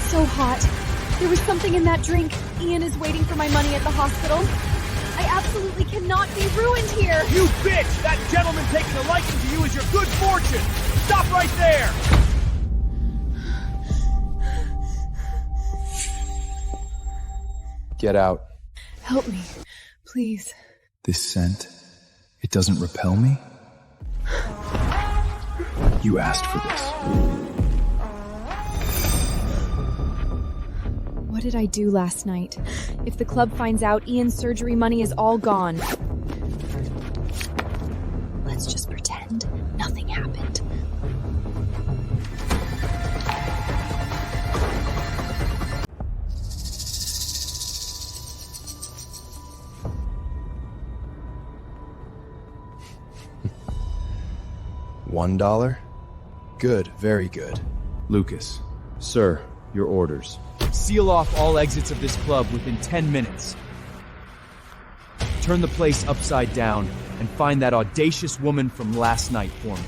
So hot. There was something in that drink. Ian is waiting for my money at the hospital. I absolutely cannot be ruined here. You bitch! That gentleman taking a liking to you is your good fortune! Stop right there! Get out. Help me, please. This scent, it doesn't repel me? You asked for this. What did I do last night? If the club finds out, Ian's surgery money is all gone. Let's just pretend nothing happened. $1? Good, very good. Lucas, sir, your orders. Seal off all exits of this club within 10 minutes. Turn the place upside down and find that audacious woman from last night for me.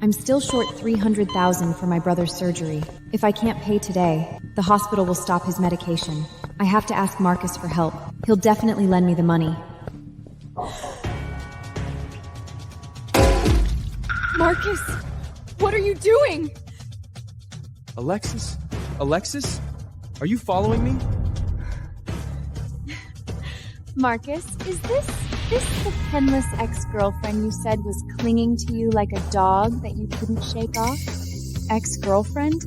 I'm still short $300,000 for my brother's surgery. If I can't pay today, the hospital will stop his medication. I have to ask Marcus for help. He'll definitely lend me the money. Marcus, what are you doing? Alexis? Alexis? Are you following me? Marcus, is this the penless ex-girlfriend you said was clinging to you like a dog that you couldn't shake off? Ex-girlfriend?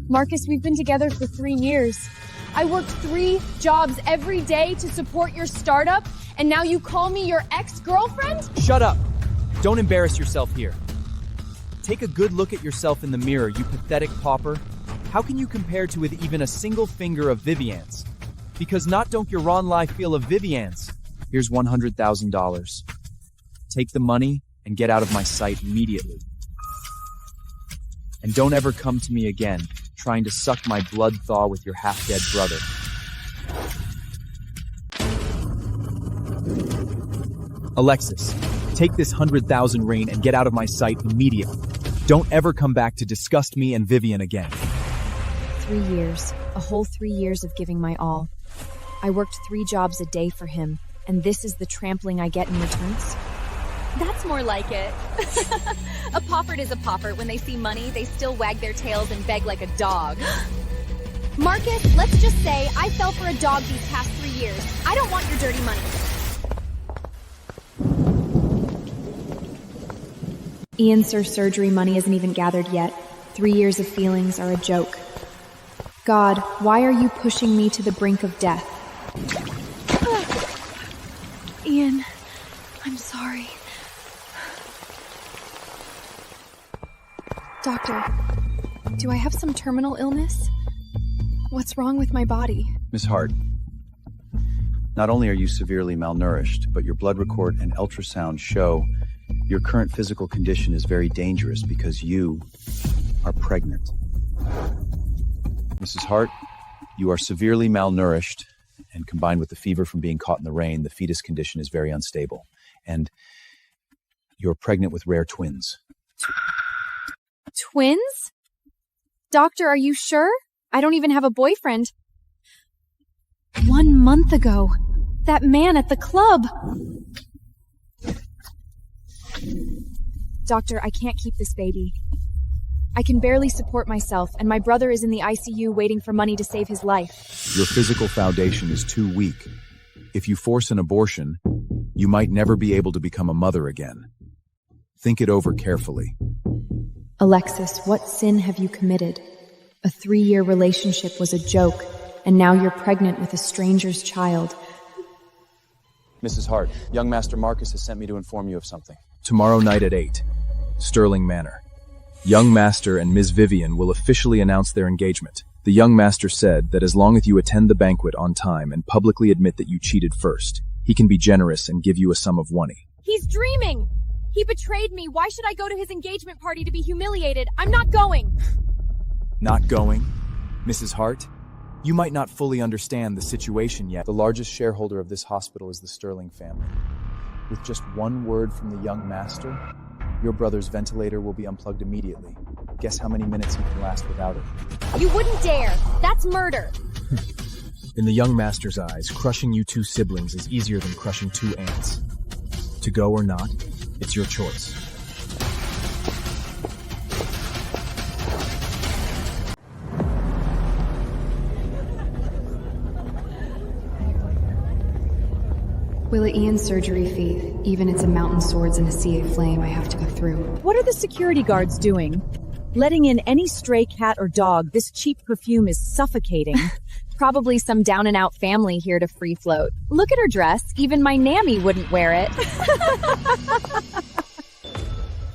Marcus, we've been together for 3 years. I worked 3 jobs every day to support your startup, and now you call me your ex-girlfriend? Shut up! Don't embarrass yourself here. Take a good look at yourself in the mirror, you pathetic pauper. How can you compare to with even a single finger of Vivian's? Because not don't your Ron life feel of Vivian's. Here's $100,000. Take the money and get out of my sight immediately. And don't ever come to me again, trying to suck my blood thaw with your half-dead brother. Alexis, take this 100,000 rein and get out of my sight immediately. Don't ever come back to disgust me and Vivian again. 3 years. A whole 3 years of giving my all. I worked 3 jobs a day for him, and this is the trampling I get in return? That's more like it. A poppert is a poppert. When they see money, they still wag their tails and beg like a dog. Marcus, let's just say I fell for a dog these past 3 years. I don't want your dirty money. Ian's surgery money isn't even gathered yet. 3 years of feelings are a joke. God, why are you pushing me to the brink of death? Ian, I'm sorry. Doctor, do I have some terminal illness? What's wrong with my body? Miss Hart, not only are you severely malnourished, but your blood record and ultrasound show your current physical condition is very dangerous because you are pregnant. Mrs. Hart, you are severely malnourished, and combined with the fever from being caught in the rain, the fetus condition is very unstable. And you're pregnant with rare twins. Twins? Doctor, are you sure? I don't even have a boyfriend. 1 month ago, that man at the club. Doctor, I can't keep this baby. I can barely support myself, and my brother is in the ICU waiting for money to save his life. Your physical foundation is too weak. If you force an abortion, you might never be able to become a mother again. Think it over carefully. Alexis, what sin have you committed? A 3-year relationship was a joke, and now you're pregnant with a stranger's child. Mrs. Hart, young Master Marcus has sent me to inform you of something. Tomorrow night at 8, Sterling Manor. Young Master and Ms. Vivian will officially announce their engagement. The young Master said that as long as you attend the banquet on time and publicly admit that you cheated first, he can be generous and give you a sum of money. He's dreaming! He betrayed me. Why should I go to his engagement party to be humiliated? I'm not going! Not going? Mrs. Hart? You might not fully understand the situation yet. The largest shareholder of this hospital is the Sterling family. With just one word from the young Master, Your brother's ventilator will be unplugged immediately. Guess how many minutes he can last without it. You wouldn't dare! That's murder! In the young master's eyes, crushing you two siblings is easier than crushing two ants. To go or not, it's your choice. Will it Ian's surgery fee? Even it's a mountain swords and a sea of flame I have to go through. What are the security guards doing? Letting in any stray cat or dog, this cheap perfume is suffocating. Probably some down-and-out family here to free float. Look at her dress. Even my Nammy wouldn't wear it.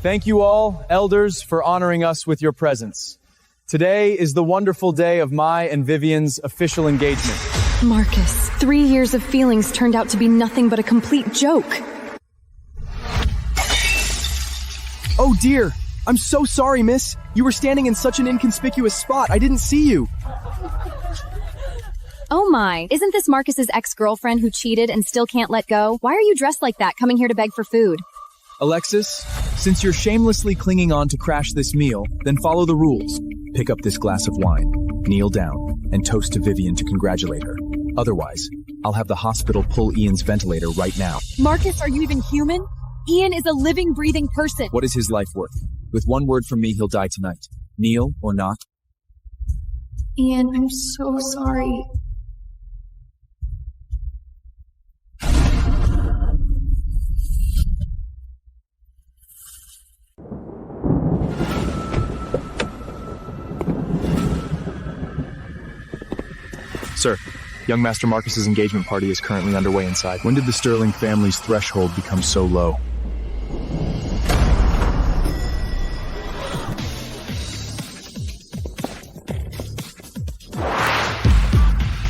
Thank you all, elders, for honoring us with your presence. Today is the wonderful day of my and Vivian's official engagement. Marcus, 3 years of feelings turned out to be nothing but a complete joke. Oh dear! I'm so sorry, miss. You were standing in such an inconspicuous spot. I didn't see you. Oh my, isn't this Marcus's ex-girlfriend who cheated and still can't let go? Why are you dressed like that, coming here to beg for food? Alexis, since you're shamelessly clinging on to crash this meal, then follow the rules. Pick up this glass of wine, kneel down, and toast to Vivian to congratulate her. Otherwise, I'll have the hospital pull Ian's ventilator right now. Marcus, are you even human? Ian is a living, breathing person. What is his life worth? With one word from me, he'll die tonight. Kneel or not? Ian, I'm so sorry. Sir, young Master Marcus's engagement party is currently underway inside. When did the Sterling family's threshold become so low?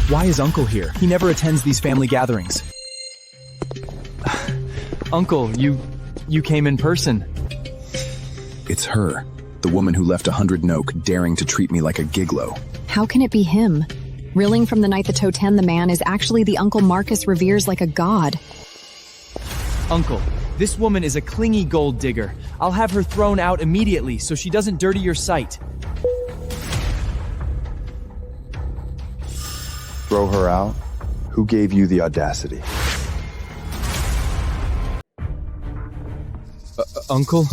Why is Uncle here? He never attends these family gatherings. Uncle, you came in person. It's her, the woman who left 100 Noke, daring to treat me like a gigolo. How can it be him? Reeling from the night the Toten the man is actually the uncle Marcus reveres like a god. Uncle, this woman is a clingy gold digger. I'll have her thrown out immediately so she doesn't dirty your sight. Throw her out? Who gave you the audacity? Uncle?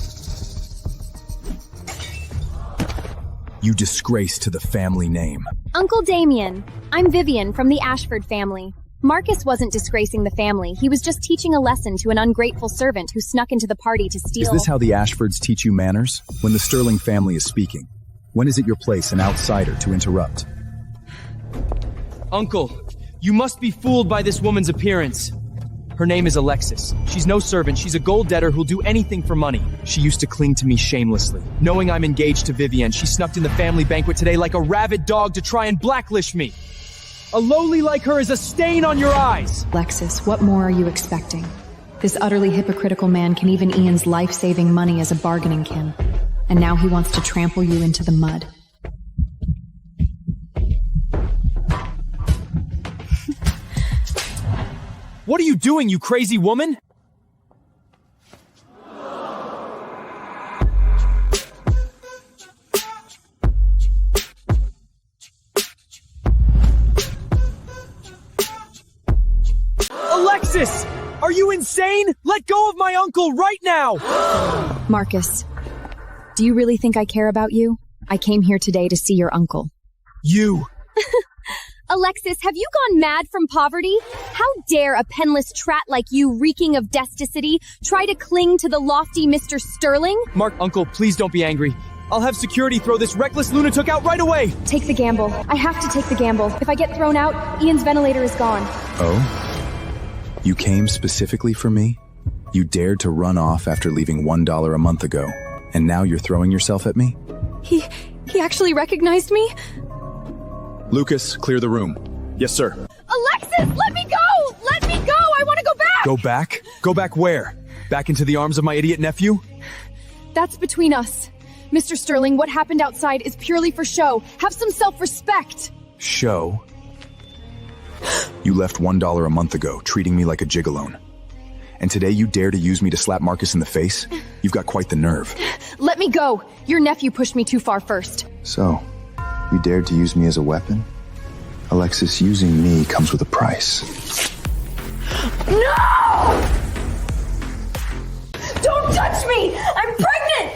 You disgrace to the family name. Uncle Damien, I'm Vivian from the Ashford family. Marcus wasn't disgracing the family. He was just teaching a lesson to an ungrateful servant who snuck into the party to steal. Is this how the Ashfords teach you manners? When the Sterling family is speaking? When is it your place, an outsider, to interrupt? Uncle, you must be fooled by this woman's appearance. Her name is Alexis. She's no servant. She's a gold debtor who'll do anything for money. She used to cling to me shamelessly. Knowing I'm engaged to Vivian, she snuck in the family banquet today like a rabid dog to try and blacklist me. A lowly like her is a stain on your eyes. Alexis, what more are you expecting? This utterly hypocritical man can even Ian's life-saving money as a bargaining kin. And now he wants to trample you into the mud. What are you doing, you crazy woman? Alexis! Are you insane? Let go of my uncle right now! Marcus, do you really think I care about you? I came here today to see your uncle. You! Alexis, have you gone mad from poverty? How dare a penniless trat like you, reeking of desticity, try to cling to the lofty Mr. Sterling? Mark, uncle, please don't be angry. I'll have security throw this reckless lunatic out right away! Take the gamble. I have to take the gamble. If I get thrown out, Ian's ventilator is gone. Oh? You came specifically for me? You dared to run off after leaving $1 a month ago, and now you're throwing yourself at me? He actually recognized me? Lucas, clear the room. Yes, sir. Alexis, let me go! Let me go! I want to go back! Go back? Go back where? Back into the arms of my idiot nephew? That's between us. Mr. Sterling, what happened outside is purely for show. Have some self-respect. Show? You left $1 a month ago, treating me like a gigolo. And today you dare to use me to slap Marcus in the face? You've got quite the nerve. Let me go! Your nephew pushed me too far first. So, you dared to use me as a weapon? Alexis, using me comes with a price. No! Don't touch me! I'm pregnant!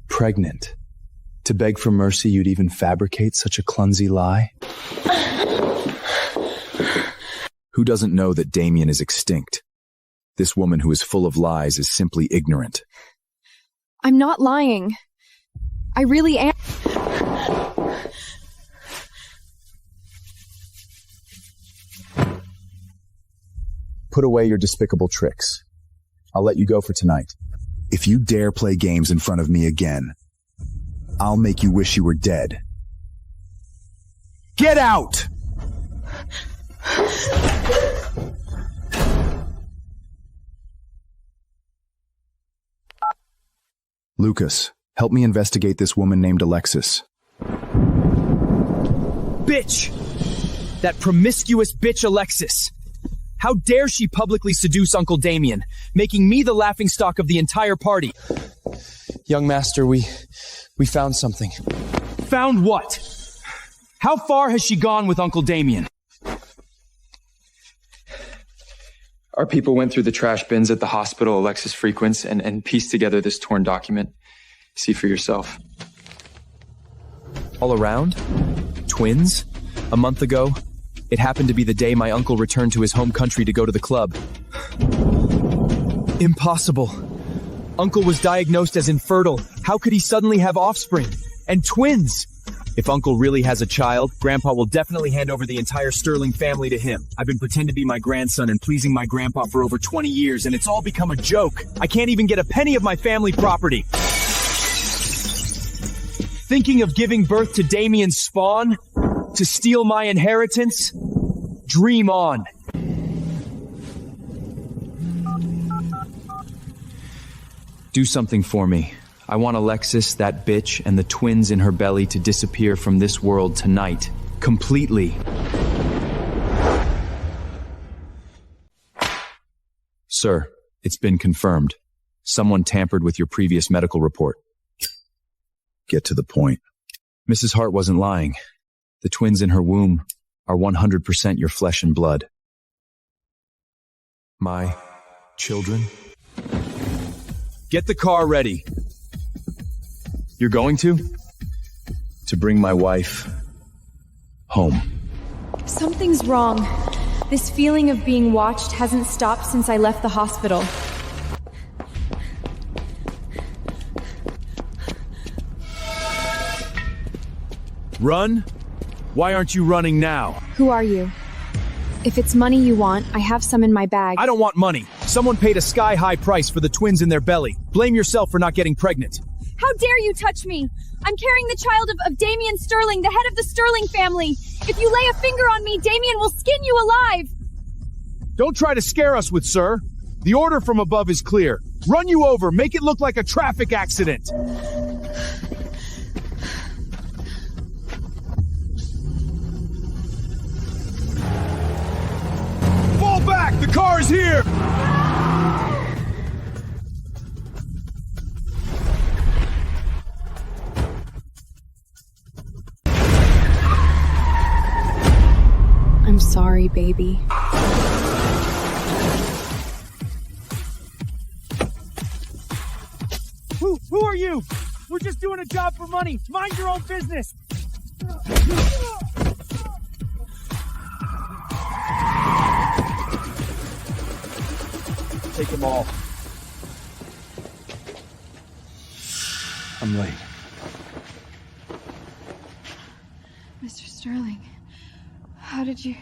Pregnant. To beg for mercy, you'd even fabricate such a clumsy lie? Who doesn't know that Damien is extinct? This woman who is full of lies is simply ignorant. I'm not lying. I really am. Put away your despicable tricks. I'll let you go for tonight. If you dare play games in front of me again, I'll make you wish you were dead. Get out! Lucas, help me investigate this woman named Alexis. Bitch! That promiscuous bitch Alexis! How dare she publicly seduce Uncle Damien, making me the laughingstock of the entire party? Young master, we found something. Found what? How far has she gone with Uncle Damien? Our people went through the trash bins at the hospital Alexis frequents and pieced together this torn document. See for yourself. All around? Twins? A month ago? It happened to be the day my uncle returned to his home country to go to the club. Impossible. Uncle was diagnosed as infertile. How could he suddenly have offspring? And twins! If Uncle really has a child, Grandpa will definitely hand over the entire Sterling family to him. I've been pretending to be my grandson and pleasing my grandpa for over 20 years, and it's all become a joke. I can't even get a penny of my family property. Thinking of giving birth to Damien's spawn? To steal my inheritance? Dream on. Do something for me. I want Alexis, that bitch, and the twins in her belly to disappear from this world tonight. Completely. Sir, it's been confirmed. Someone tampered with your previous medical report. Get to the point. Mrs. Hart wasn't lying. The twins in her womb are 100% your flesh and blood. My children? Get the car ready. You're going to? To bring my wife home. Something's wrong. This feeling of being watched hasn't stopped since I left the hospital. Run? Why aren't you running now? Who are you? If it's money you want, I have some in my bag. I don't want money. Someone paid a sky-high price for the twins in their belly. Blame yourself for not getting pregnant. How dare you touch me? I'm carrying the child of Damien Sterling, the head of the Sterling family. If you lay a finger on me, Damien will skin you alive. Don't try to scare us with sir. The order from above is clear. Run you over, make it look like a traffic accident. Fall back, the car is here! I'm sorry, baby. Who are you? We're just doing a job for money. Mind your own business. Take them all. I'm late. Mr. Sterling, how did you...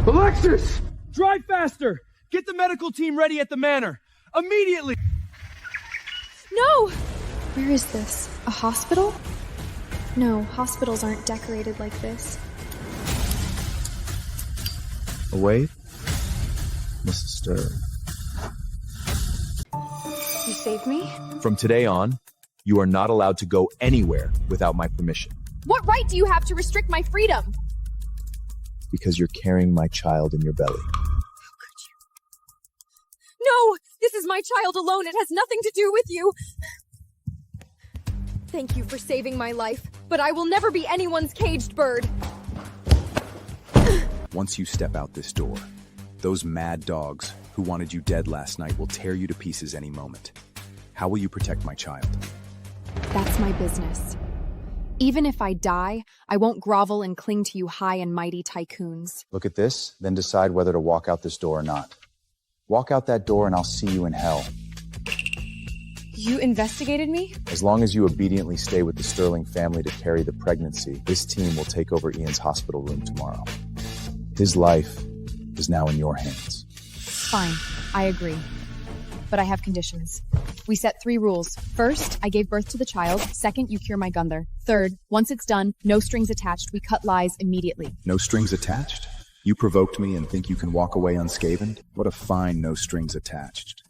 Alexis! Drive faster! Get the medical team ready at the manor. Immediately! No! Where is this? A hospital? No, hospitals aren't decorated like this. Away? Mrs. Stern. You saved me? From today on, you are not allowed to go anywhere without my permission. What right do you have to restrict my freedom? Because you're carrying my child in your belly. No! This is my child alone. It has nothing to do with you. Thank you for saving my life, but I will never be anyone's caged bird. Once you step out this door, those mad dogs who wanted you dead last night will tear you to pieces any moment. How will you protect my child? That's my business. Even if I die, I won't grovel and cling to you high and mighty tycoons. Look at this, then decide whether to walk out this door or not. Walk out that door and I'll see you in hell. You investigated me? As long as you obediently stay with the Sterling family to carry the pregnancy, this team will take over Ian's hospital room tomorrow. His life is now in your hands. Fine, I agree. But I have conditions. We set 3 rules. First, I gave birth to the child. Second, you cure my Gunther. Third, once it's done, no strings attached. We cut lies immediately. No strings attached? You provoked me and think you can walk away unscathed? What a fine no strings attached.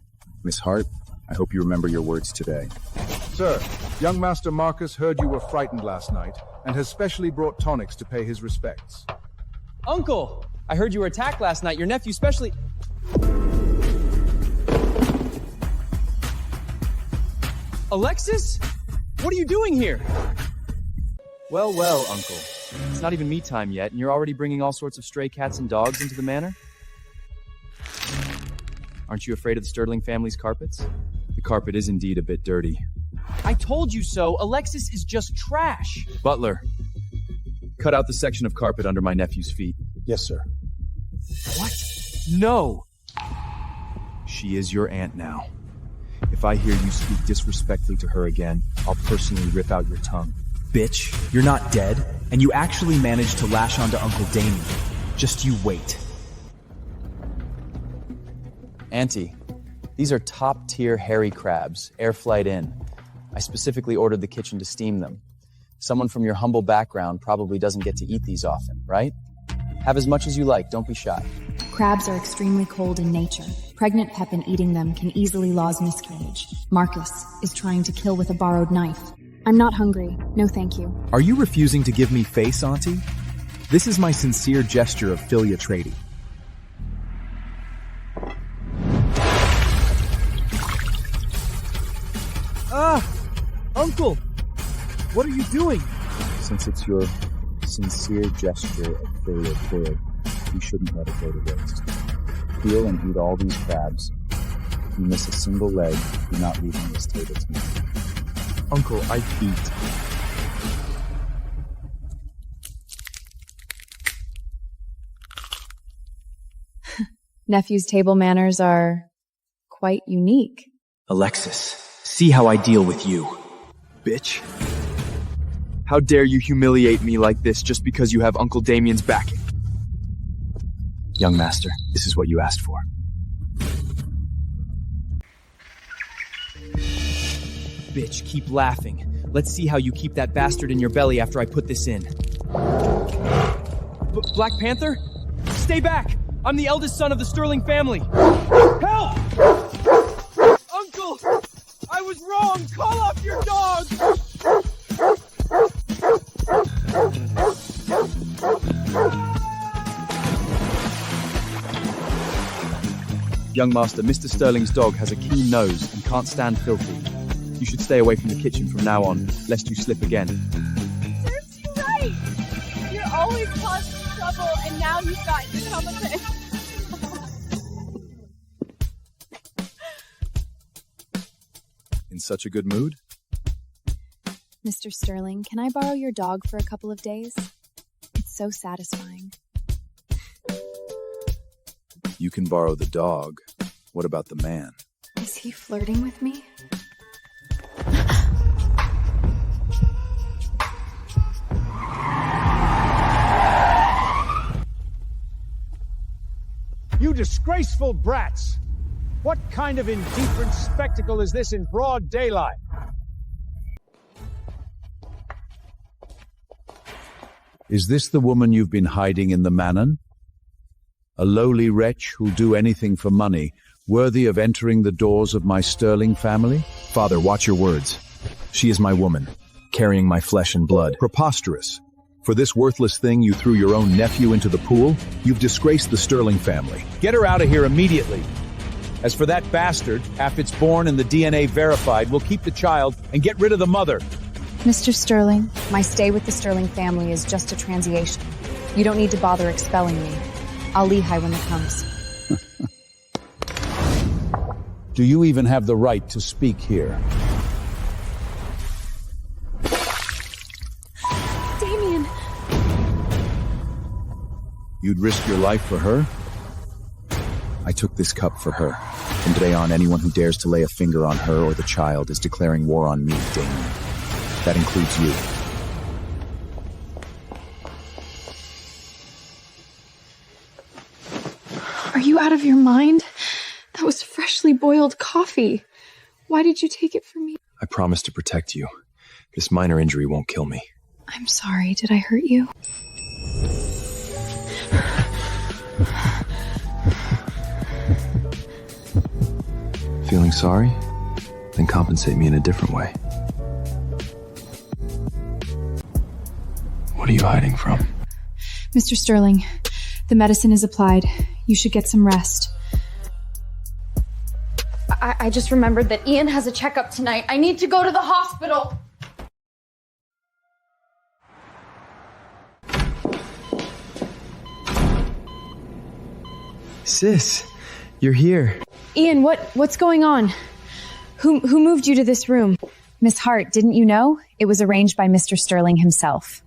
Miss Hart, I hope you remember your words today. Sir, young Master Marcus heard you were frightened last night and has specially brought tonics to pay his respects. Uncle! I heard you were attacked last night. Your nephew specially... Alexis? What are you doing here? Well, Uncle. It's not even meat time yet, and you're already bringing all sorts of stray cats and dogs into the manor? Aren't you afraid of the Sterling family's carpets? The carpet is indeed a bit dirty. I told you so. Alexis is just trash. Butler, cut out the section of carpet under my nephew's feet. Yes, sir. What? No. She is your aunt now. If I hear you speak disrespectfully to her again, I'll personally rip out your tongue. Bitch, you're not dead, and you actually managed to lash onto Uncle Damien. Just you wait. Auntie, these are top-tier hairy crabs, air flight in. I specifically ordered the kitchen to steam them. Someone from your humble background probably doesn't get to eat these often, right? Have as much as you like, don't be shy. Crabs are extremely cold in nature. Pregnant Pepin eating them can easily cause miscarriage. Marcus is trying to kill with a borrowed knife. I'm not hungry. No, thank you. Are you refusing to give me face, Auntie? This is my sincere gesture of filia tradie. Uncle! What are you doing? Since it's your sincere gesture of filia tradie, you shouldn't let it go to waste. Peel and eat all these crabs. If you miss a single leg, you're not leaving this table to me. Uncle, I eat. Nephew's table manners are quite unique. Alexis, see how I deal with you. Bitch. How dare you humiliate me like this just because you have Uncle Damien's backing? Young master, this is what you asked for. Bitch, keep laughing. Let's see how you keep that bastard in your belly after I put this in. Black Panther? Stay back! I'm the eldest son of the Sterling family. Help! Uncle! I was wrong! Call off your dog! Young master, Mr. Sterling's dog has a keen nose and can't stand filthy. You should stay away from the kitchen from now on, lest you slip again. Serves you right! You're always causing trouble, and now you've got to come of it. In such a good mood? Mr. Sterling, can I borrow your dog for a couple of days? It's so satisfying. You can borrow the dog. What about the man? Is he flirting with me? You disgraceful brats! What kind of indifferent spectacle is this in broad daylight? Is this the woman you've been hiding in the manor? A lowly wretch who'll do anything for money, worthy of entering the doors of my Sterling family? Father, watch your words. She is my woman, carrying my flesh and blood. Preposterous. For this worthless thing, you threw your own nephew into the pool? You've disgraced the Sterling family. Get her out of here immediately. As for that bastard, after it's born and the DNA verified, we'll keep the child and get rid of the mother. Mr. Sterling, my stay with the Sterling family is just a transition. You don't need to bother expelling me. I'll Lehigh when it comes. Do you even have the right to speak here? Damien! You'd risk your life for her? I took this cup for her. From today on, anyone who dares to lay a finger on her or the child is declaring war on me, Damien. That includes you. Are you out of your mind? That was freshly boiled coffee. Why did you take it from me? I promise to protect you. This minor injury won't kill me. I'm sorry. Did I hurt you? Feeling sorry? Then compensate me in a different way. What are you hiding from? Mr. Sterling, the medicine is applied. You should get some rest. I just remembered that Ian has a checkup tonight. I need to go to the hospital. Sis, you're here. Ian, what's going on? Who moved you to this room? Miss Hart, didn't you know? It was arranged by Mr. Sterling himself.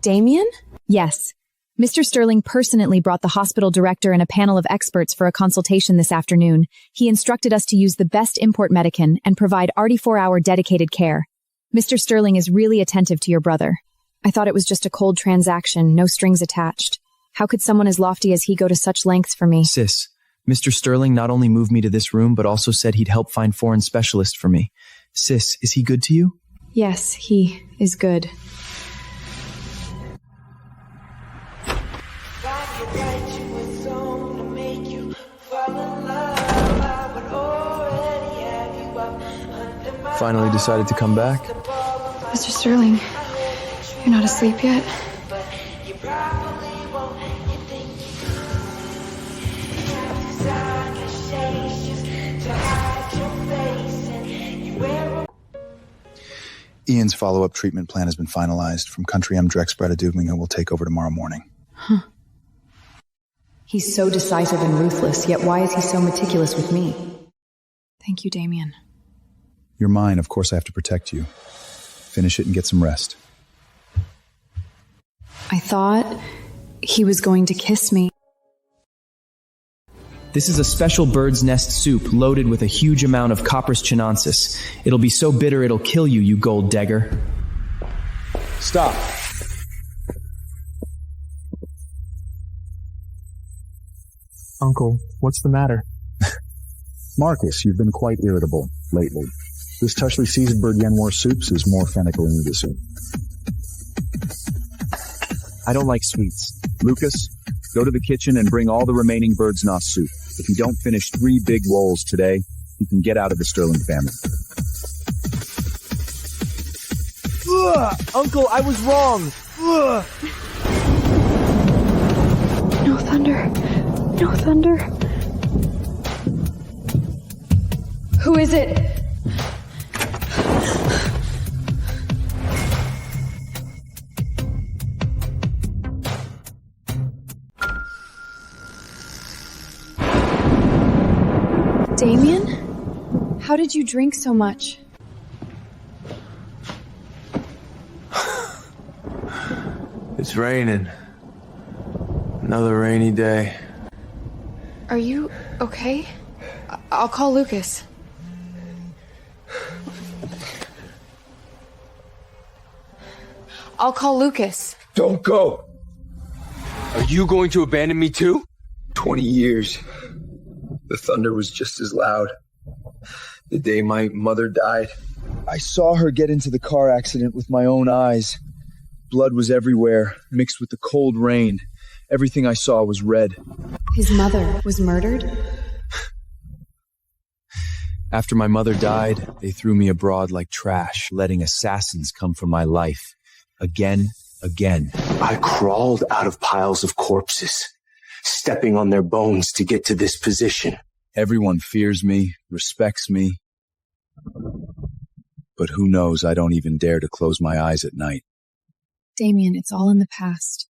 Damien? Yes. Mr. Sterling personally brought the hospital director and a panel of experts for a consultation this afternoon. He instructed us to use the best import medicine and provide 24-hour dedicated care. Mr. Sterling is really attentive to your brother. I thought it was just a cold transaction, no strings attached. How could someone as lofty as he go to such lengths for me? Sis, Mr. Sterling not only moved me to this room, but also said he'd help find foreign specialists for me. Sis, is he good to you? Yes, he is good. Finally decided to come back? Mr. Sterling, you're not asleep yet? Ian's follow-up treatment plan has been finalized. From Country M. Drexbrad Dublinga will take over tomorrow morning. Huh. He's so decisive and ruthless, yet why is he so meticulous with me? Thank you, Damien. You're mine, of course I have to protect you. Finish it and get some rest. I thought he was going to kiss me. This is a special bird's nest soup loaded with a huge amount of Copris chinensis. It'll be so bitter it'll kill you, you gold dagger. Stop! Uncle, what's the matter? Marcus, you've been quite irritable lately. This Tushley seasoned bird Yenwar soups is more fennel in the soup. I don't like sweets. Lucas, go to the kitchen and bring all the remaining bird's nest soup. If you don't finish 3 big rolls today, you can get out of the Sterling family. Uncle, I was wrong. No thunder. No thunder. Who is it? Damien? How did you drink so much? It's raining. Another rainy day. Are you okay? I'll call Lucas. I'll call Lucas. Don't go! Are you going to abandon me too? 20 years. The thunder was just as loud. The day my mother died. I saw her get into the car accident with my own eyes. Blood was everywhere, mixed with the cold rain. Everything I saw was red. His mother was murdered? After my mother died, they threw me abroad like trash, letting assassins come for my life. Again again. I crawled out of piles of corpses, stepping on their bones to get to this position. Everyone fears me, respects me. But who knows, I don't even dare to close my eyes at night. Damien, it's all in the past.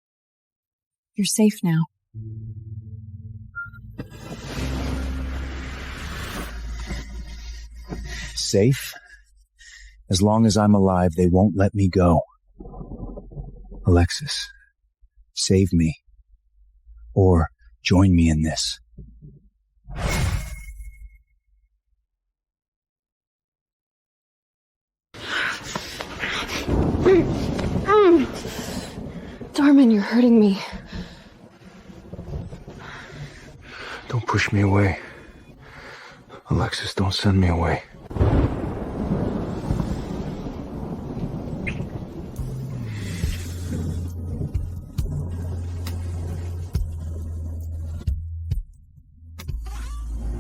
You're safe now. Safe? As long as I'm alive, they won't let me go. Alexis, save me. Or join me in this. Darman, you're hurting me. Don't push me away. Alexis, don't send me away.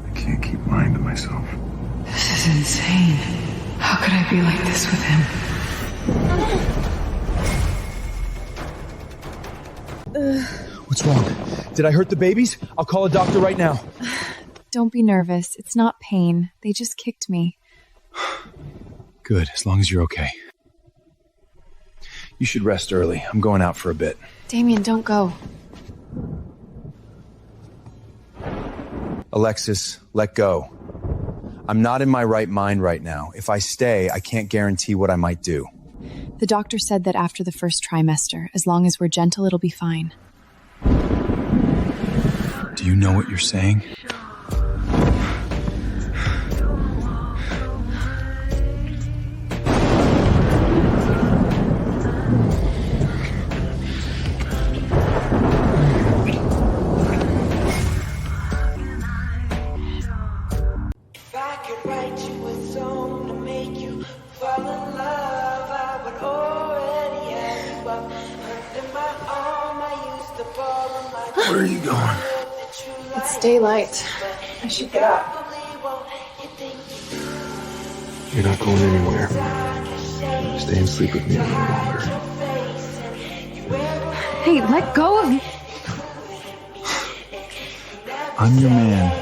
I can't keep lying to myself. This is insane. How could I be like this with him? What's wrong? Did I hurt the babies? I'll call a doctor right now. Don't be nervous. It's not pain. They just kicked me. Good, as long as you're okay. You should rest early. I'm going out for a bit. Damien, don't go. Alexis, let go. I'm not in my right mind right now. If I stay, I can't guarantee what I might do. The doctor said that after the first trimester, as long as we're gentle, it'll be fine. Do you know what you're saying? Where are you going? It's daylight. I should get up. You're not going anywhere. Stay and sleep with me a little longer. Hey, let go of me. I'm your man.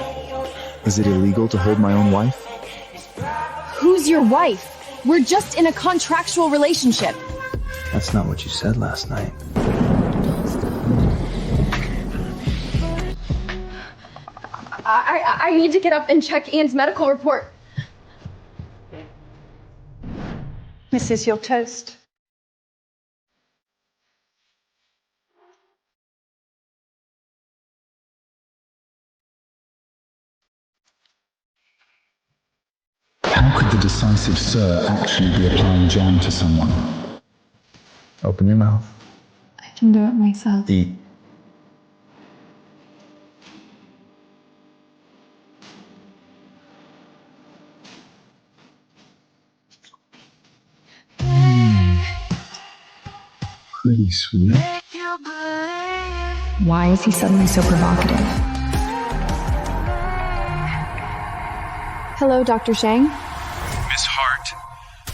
Is it illegal to hold my own wife? Who's your wife? We're just in a contractual relationship. That's not what you said last night. I need to get up and check Ian's medical report. Mrs. Your toast. How could the decisive sir actually be applying jam to someone? Open your mouth. I can do it myself. Eat. Pretty sweet. Why is he suddenly so provocative? Hello, Dr. Shang. Miss Hart,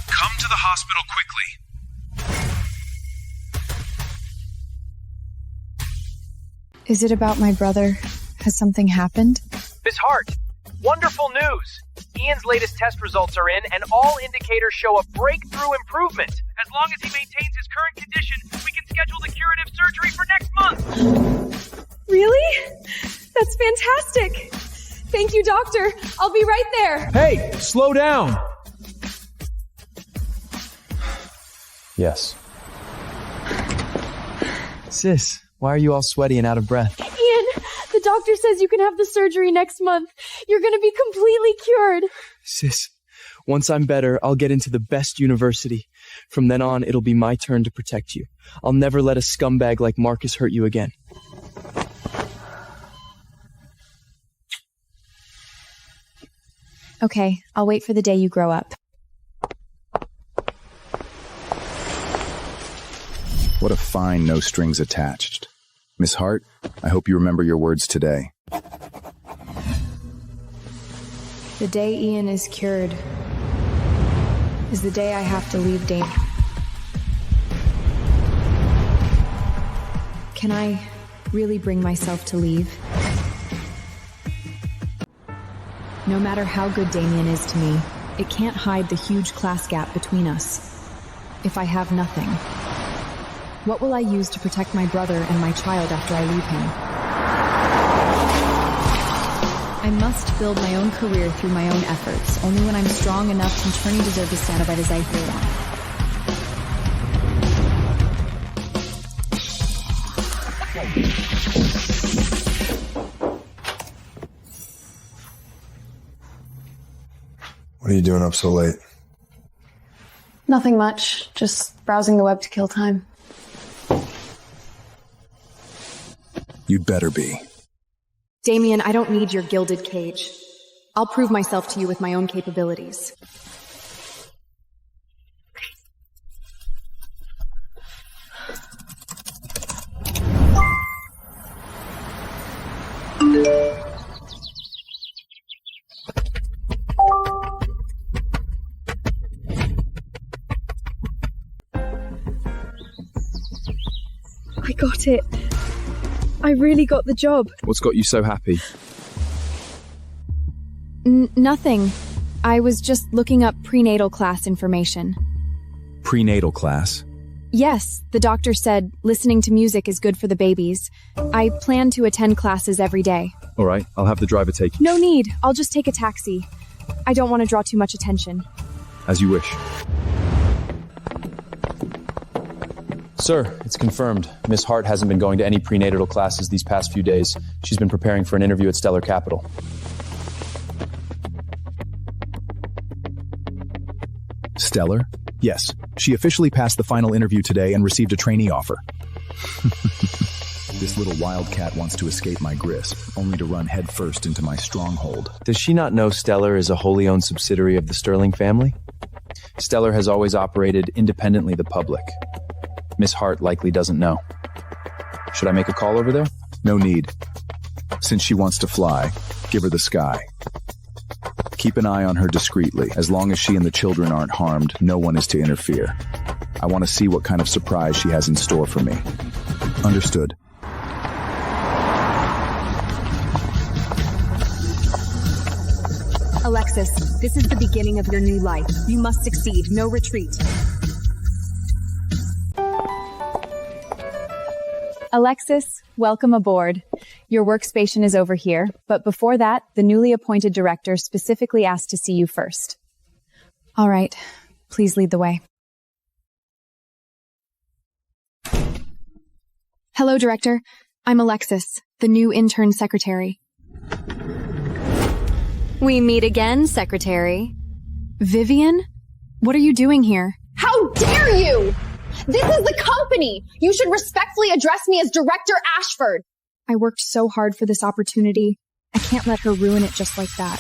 come to the hospital quickly. Is it about my brother? Has something happened? Miss Hart, wonderful news! Ian's latest test results are in, and all indicators show a breakthrough improvement. As long as he maintains his current condition, we can schedule the curative surgery for next month. Really? That's fantastic! Thank you, doctor. I'll be right there. Hey, slow down! Yes. Sis, why are you all sweaty and out of breath? Ian, the doctor says you can have the surgery next month. You're gonna be completely cured. Sis, once I'm better, I'll get into the best university. From then on, it'll be my turn to protect you. I'll never let a scumbag like Marcus hurt you again. Okay, I'll wait for the day you grow up. What a fine no strings attached. Miss Hart, I hope you remember your words today. The day Ian is cured is the day I have to leave Dane. Can I really bring myself to leave? No matter how good Damien is to me, it can't hide the huge class gap between us. If I have nothing, what will I use to protect my brother and my child after I leave him? I must build my own career through my own efforts. Only when I'm strong enough can Turney deserve the Stanobite as I feel on. What are you doing up so late? Nothing much. Just browsing the web to kill time. You'd better be. Damien, I don't need your gilded cage. I'll prove myself to you with my own capabilities. I got it. I really got the job. What's got you so happy? Nothing. I was just looking up prenatal class information. Prenatal class? Yes, the doctor said listening to music is good for the babies. I plan to attend classes every day. All right, I'll have the driver take you. No need. I'll just take a taxi. I don't want to draw too much attention. As you wish. Sir, it's confirmed. Miss Hart hasn't been going to any prenatal classes these past few days. She's been preparing for an interview at Stellar Capital. Stellar? Yes. She officially passed the final interview today and received a trainee offer. This little wildcat wants to escape my grasp, only to run headfirst into my stronghold. Does she not know Stellar is a wholly owned subsidiary of the Sterling family? Stellar has always operated independently of the public. Miss Hart likely doesn't know. Should I make a call over there? No need. Since she wants to fly, give her the sky. Keep an eye on her discreetly. As long as she and the children aren't harmed, no one is to interfere. I want to see what kind of surprise she has in store for me. Understood. Alexis, this is the beginning of your new life. You must succeed. No retreat. Alexis, welcome aboard. Your workstation is over here, but before that, the newly appointed director specifically asked to see you first. All right, please lead the way. Hello, Director. I'm Alexis, the new intern secretary. We meet again, Secretary. Vivian? What are you doing here? How dare you! This is the company! You should respectfully address me as Director Ashford! I worked so hard for this opportunity. I can't let her ruin it just like that.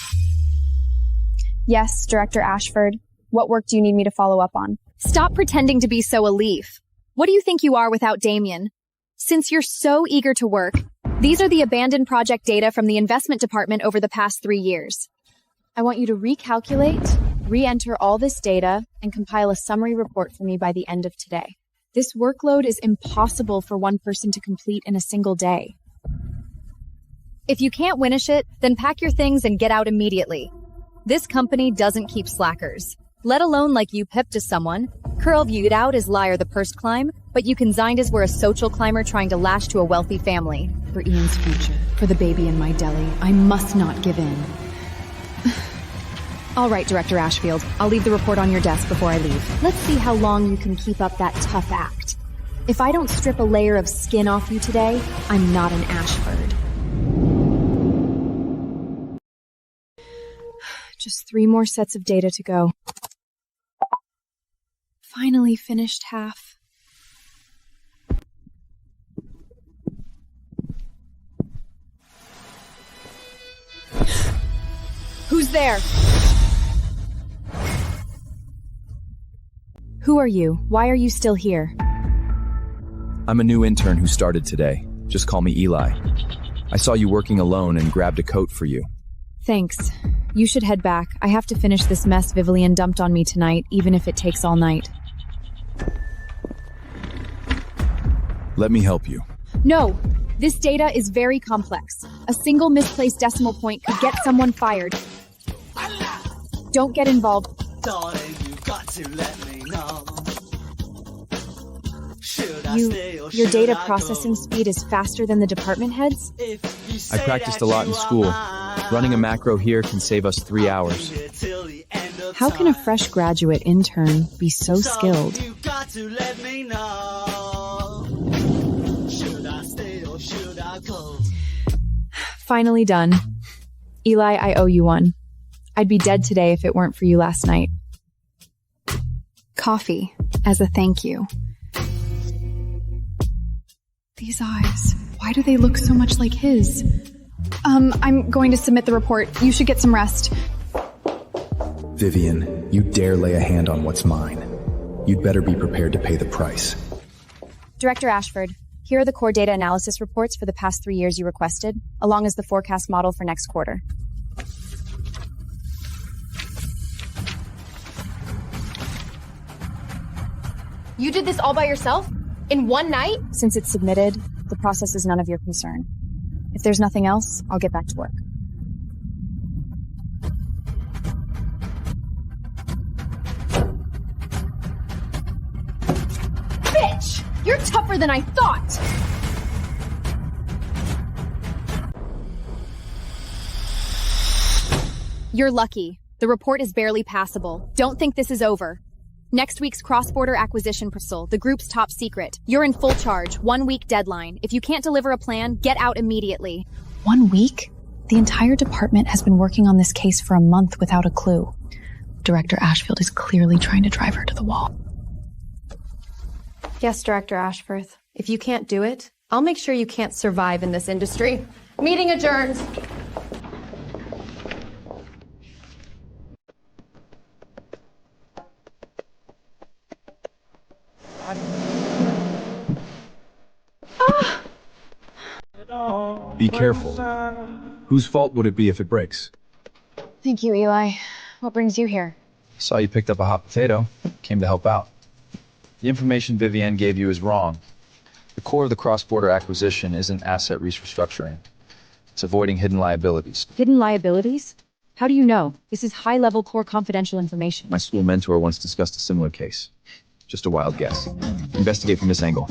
Yes, Director Ashford. What work do you need me to follow up on? Stop pretending to be so aloof. What do you think you are without Damien? Since you're so eager to work, these are the abandoned project data from the investment department over the past 3 years. I want you to recalculate, re-enter all this data, and compile a summary report for me by the end of today. This workload is impossible for one person to complete in a single day. If you can't finish it, then pack your things and get out immediately. This company doesn't keep slackers, let alone like you pip to someone. Curl viewed out as liar the purse climb, but you can zind as we're a social climber trying to lash to a wealthy family. For Ian's future, for the baby in my deli, I must not give in. All right, Director Ashfield, I'll leave the report on your desk before I leave. Let's see how long you can keep up that tough act. If I don't strip a layer of skin off you today, I'm not an Ashford. Just 3 more sets of data to go. Finally finished half. Who's there? Who are you? Why are you still here? I'm a new intern who started today. Just call me Eli. I saw you working alone and grabbed a coat for you. Thanks. You should head back. I have to finish this mess Vivian dumped on me tonight, even if it takes all night. Let me help you. No, this data is very complex. A single misplaced decimal point could get someone fired. Don't get involved. Darling, you've got to let me know. Your data processing speed is faster than the department heads? I practiced a lot in school. Running a macro here can save us 3 hours. How can a fresh graduate intern be so skilled? You've got to let me know. Should I stay or should I go? Finally done. Eli, I owe you one. I'd be dead today if it weren't for you last night. Coffee, as a thank you. These eyes, why do they look so much like his? I'm going to submit the report. You should get some rest. Vivian, you dare lay a hand on what's mine. You'd better be prepared to pay the price. Director Ashford, here are the core data analysis reports for the past 3 years you requested, along as the forecast model for next quarter. You did this all by yourself? In one night? Since it's submitted, the process is none of your concern. If there's nothing else, I'll get back to work. Bitch! You're tougher than I thought! You're lucky. The report is barely passable. Don't think this is over. Next week's cross-border acquisition proposal, the group's top secret. You're in full charge, 1 week deadline. If you can't deliver a plan, get out immediately. 1 week? The entire department has been working on this case for a month without a clue. Director Ashfield is clearly trying to drive her to the wall. Yes, Director Ashforth. If you can't do it, I'll make sure you can't survive in this industry. Meeting adjourned. Be careful. Whose fault would it be if it breaks? Thank you, Eli. What brings you here? Saw you picked up a hot potato. Came to help out. The information Vivienne gave you is wrong. The core of the cross-border acquisition isn't asset restructuring. It's avoiding hidden liabilities. Hidden liabilities? How do you know? This is high-level core confidential information. My school mentor once discussed a similar case. Just a wild guess. Investigate from this angle.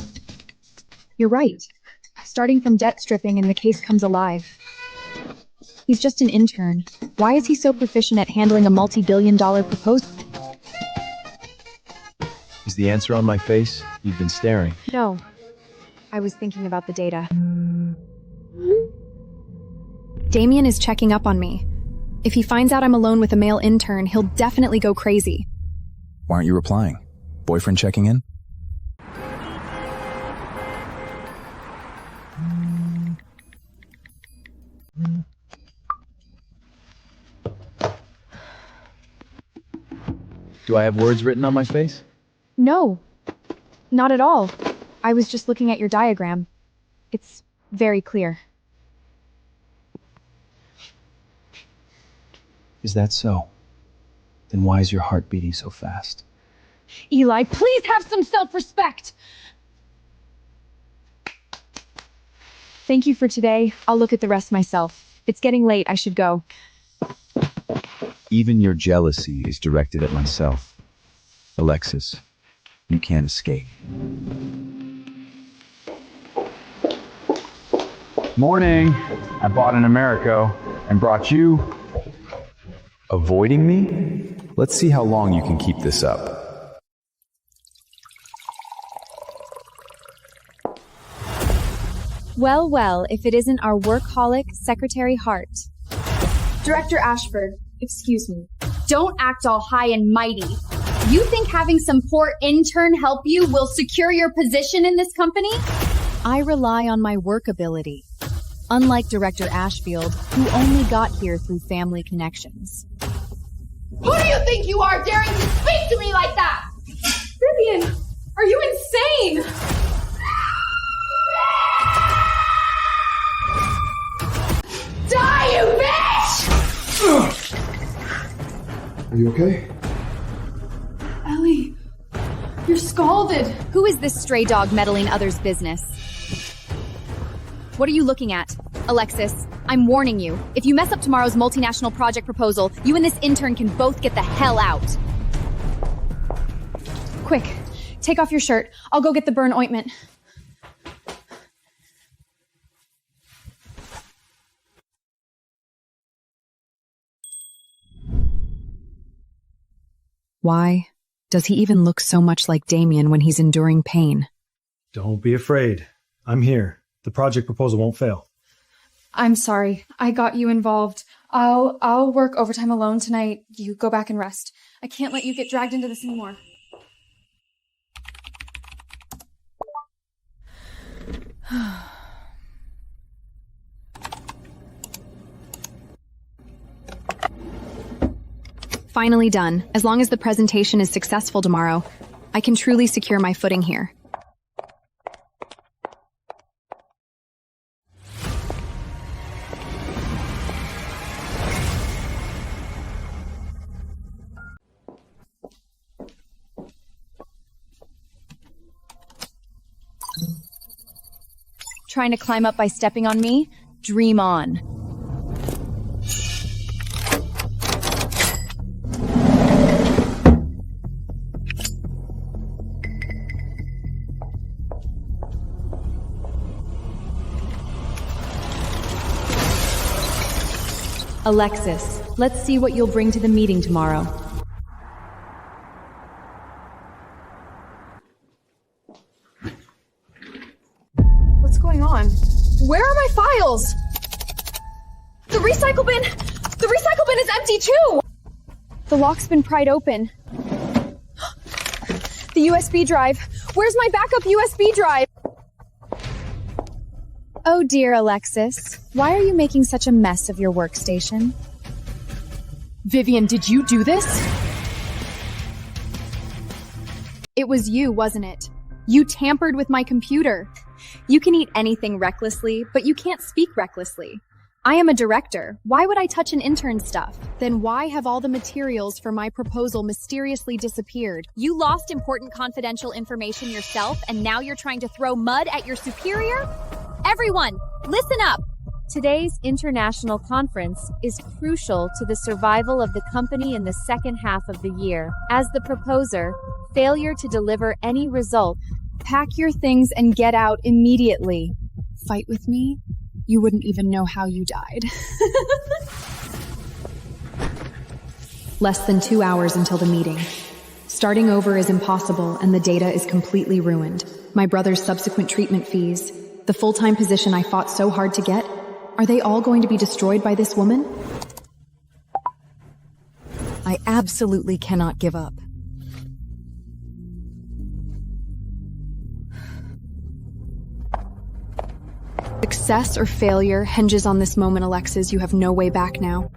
You're right. Starting from debt stripping and the case comes alive. He's just an intern. Why is he so proficient at handling a multi-billion-dollar proposal? Is the answer on my face? You've been staring. No. I was thinking about the data. Damien is checking up on me. If he finds out I'm alone with a male intern, he'll definitely go crazy. Why aren't you replying? Boyfriend checking in? Do I have words written on my face? No, not at all. I was just looking at your diagram. It's very clear. Is that so? Then why is your heart beating so fast? Eli, please have some self-respect! Thank you for today. I'll look at the rest myself. It's getting late. I should go. Even your jealousy is directed at myself. Alexis, you can't escape. Morning. I bought an Americo and brought you. Avoiding me? Let's see how long you can keep this up. Well, well, if it isn't our workaholic, Secretary Hart. Director Ashford, excuse me. Don't act all high and mighty. You think having some poor intern help you will secure your position in this company? I rely on my work ability. Unlike Director Ashfield, who only got here through family connections. Who do you think you are daring to speak to me like that? Vivian, are you insane? Die, you bitch! Are you okay? Ellie, you're scalded. Who is this stray dog meddling others' business? What are you looking at? Alexis, I'm warning you. If you mess up tomorrow's multinational project proposal, you and this intern can both get the hell out. Quick, take off your shirt. I'll go get the burn ointment. Why does he even look so much like Damien when he's enduring pain? Don't be afraid. I'm here. The project proposal won't fail. I'm sorry. I got you involved. I'll work overtime alone tonight. You go back and rest. I can't let you get dragged into this anymore. Finally done. As long as the presentation is successful tomorrow, I can truly secure my footing here. Trying to climb up by stepping on me? Dream on. Alexis, let's see what you'll bring to the meeting tomorrow. What's going on? Where are my files? The recycle bin is empty too! The lock's been pried open. The USB drive. Where's my backup USB drive? Oh dear, Alexis. Why are you making such a mess of your workstation? Vivian, did you do this? It was you, wasn't it? You tampered with my computer. You can eat anything recklessly, but you can't speak recklessly. I am a director. Why would I touch an intern's stuff? Then why have all the materials for my proposal mysteriously disappeared? You lost important confidential information yourself, and now you're trying to throw mud at your superior? Everyone, listen up! Today's international conference is crucial to the survival of the company in the second half of the year. As the proposer, failure to deliver any result, pack your things and get out immediately. Fight with me? You wouldn't even know how you died. Less than 2 hours until the meeting. Starting over is impossible and the data is completely ruined. My brother's subsequent treatment fees, the full-time position I fought so hard to get, are they all going to be destroyed by this woman? I absolutely cannot give up. Success or failure hinges on this moment, Alexis. You have no way back now.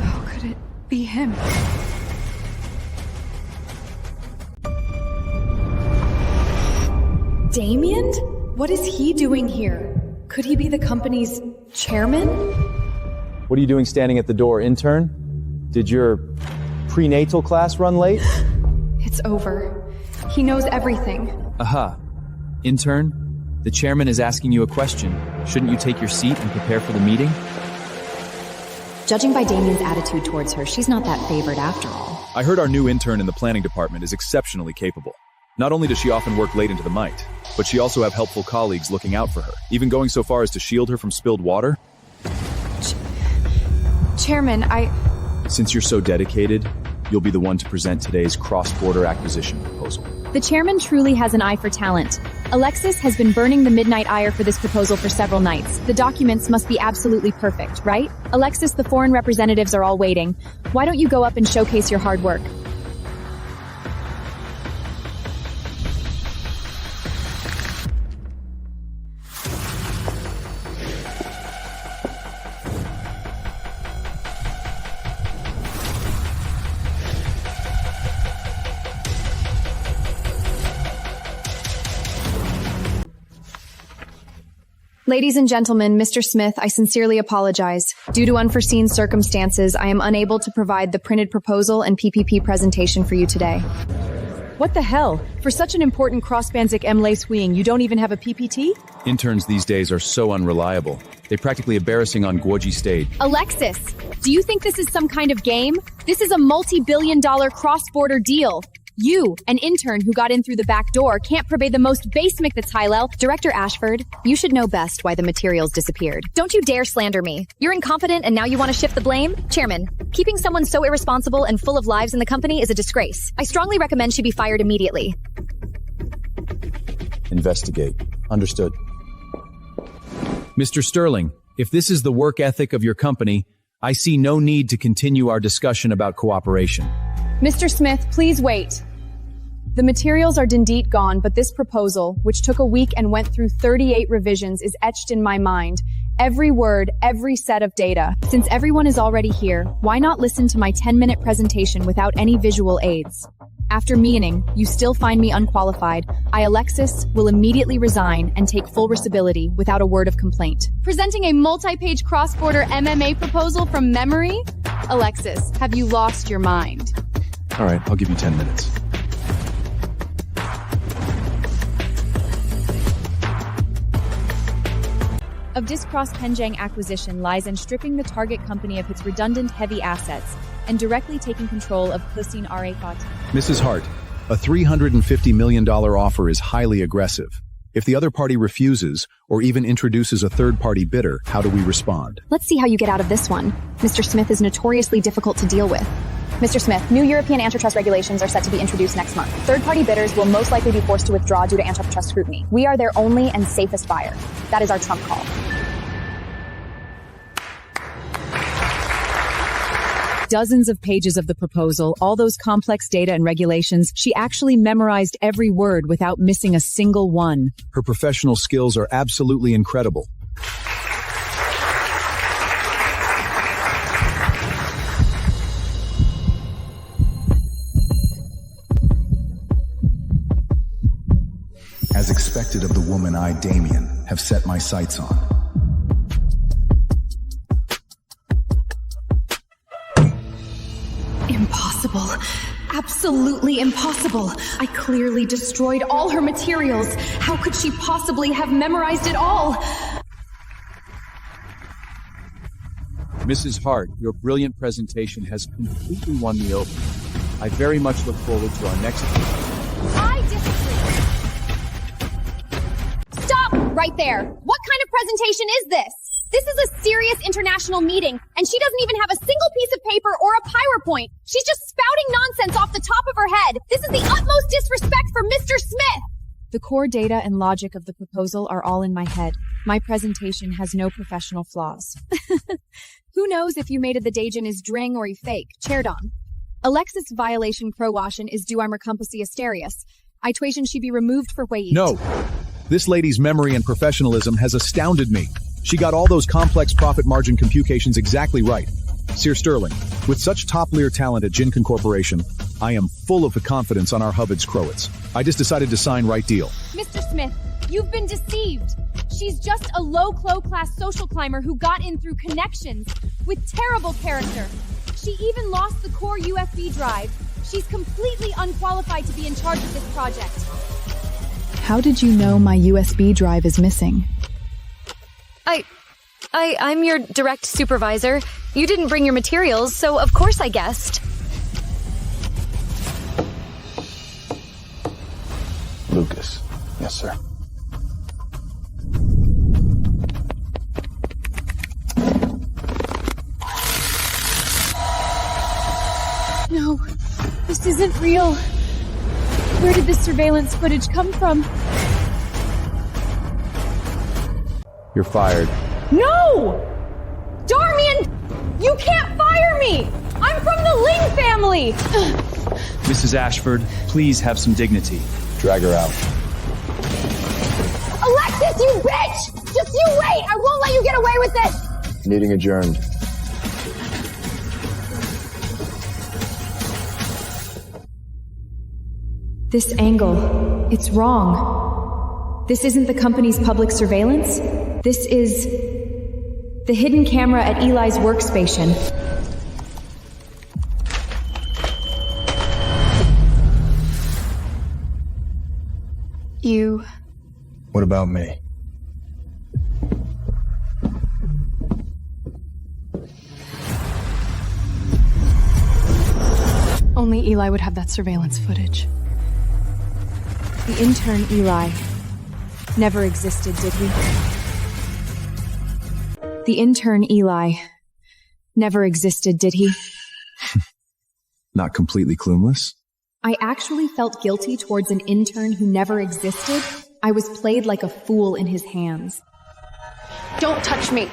How could it be him? Damien? What is he doing here? Could he be the company's chairman? What are you doing standing at the door, intern? Did your prenatal class run late? It's over. He knows everything. Aha. Intern, the chairman is asking you a question. Shouldn't you take your seat and prepare for the meeting? Judging by Damien's attitude towards her, she's not that favored after all. I heard our new intern in the planning department is exceptionally capable. Not only does she often work late into the night, but she also have helpful colleagues looking out for her, even going so far as to shield her from spilled water. Chairman, Since you're so dedicated, you'll be the one to present today's cross-border acquisition proposal. The chairman truly has an eye for talent. Alexis has been burning the midnight ire for this proposal for several nights. The documents must be absolutely perfect, right? Alexis, the foreign representatives are all waiting. Why don't you go up and showcase your hard work? Ladies and gentlemen, Mr. Smith, I sincerely apologize. Due to unforeseen circumstances, I am unable to provide the printed proposal and PPP presentation for you today. What the hell? For such an important cross-Banzic M-Lay swing, you don't even have a PPT? Interns these days are so unreliable. They practically embarrassing on Gwoji stage. Alexis, do you think this is some kind of game? This is a multi-billion-dollar cross-border deal. You, an intern who got in through the back door, can't purvey the most basic that's Hylel. Director Ashford, you should know best why the materials disappeared. Don't you dare slander me. You're incompetent and now you want to shift the blame? Chairman, keeping someone so irresponsible and full of lives in the company is a disgrace. I strongly recommend she be fired immediately. Investigate. Understood. Mr. Sterling, if this is the work ethic of your company, I see no need to continue our discussion about cooperation. Mr. Smith, please wait. The materials are indeed gone, but this proposal, which took a week and went through 38 revisions, is etched in my mind. Every word, every set of data. Since everyone is already here, why not listen to my 10-minute presentation without any visual aids? After meaning, you still find me unqualified, I, Alexis, will immediately resign and take full responsibility without a word of complaint. Presenting a multi-page cross-border MMA proposal from memory? Alexis, have you lost your mind? All right, I'll give you 10 minutes. Of Discross Penjang acquisition lies in stripping the target company of its redundant heavy assets and directly taking control of Hussein Arafat. Mrs. Hart, a $350 million offer is highly aggressive. If the other party refuses, or even introduces a third-party bidder, how do we respond? Let's see how you get out of this one. Mr. Smith is notoriously difficult to deal with. Mr. Smith, new European antitrust regulations are set to be introduced next month. Third-party bidders will most likely be forced to withdraw due to antitrust scrutiny. We are their only and safest buyer. That is our trump call. Dozens of pages of the proposal, all those complex data and regulations, she actually memorized every word without missing a single one. Her professional skills are absolutely incredible. As expected of the woman I, Damien, have set my sights on. Impossible. Absolutely impossible. I clearly destroyed all her materials. How could she possibly have memorized it all? Mrs. Hart, your brilliant presentation has completely won me over. I very much look forward to our next meeting. I disagree. Stop right there. What kind of presentation is this? This is a serious international meeting, and she doesn't even have a single piece of paper or a PowerPoint. She's just spouting nonsense off the top of her head. This is the utmost disrespect for Mr. Smith. The core data and logic of the proposal are all in my head. My presentation has no professional flaws. Who knows if you made it the Dajin is dring or he fake? Chairdon. Alexis violation crowashin is due armor compasy asterius. I twation she be removed for weight. No. This lady's memory and professionalism has astounded me. She got all those complex profit margin computations exactly right. Sir Sterling, with such top-leer talent at Jinkin Corporation, I am full of the confidence on our Hubbards Crowits. I just decided to sign right deal. Mr. Smith, you've been deceived. She's just a low-class social climber who got in through connections with terrible character. She even lost the core USB drive. She's completely unqualified to be in charge of this project. How did you know my USB drive is missing? I'm your direct supervisor. You didn't bring your materials, so of course I guessed. Lucas. Yes, sir. No, this isn't real. Where did this surveillance footage come from? You're fired. No! Darmian! You can't fire me! I'm from the Ling family! Mrs. Ashford, please have some dignity. Drag her out. Alexis, you bitch! Just you wait! I won't let you get away with this! Meeting adjourned. This angle, it's wrong. This isn't the company's public surveillance. This is the hidden camera at Eli's workstation. What about me? Only Eli would have that surveillance footage. The intern Eli never existed, did he? The intern Eli never existed, did he? Not completely clueless? I actually felt guilty towards an intern who never existed. I was played like a fool in his hands. Don't touch me!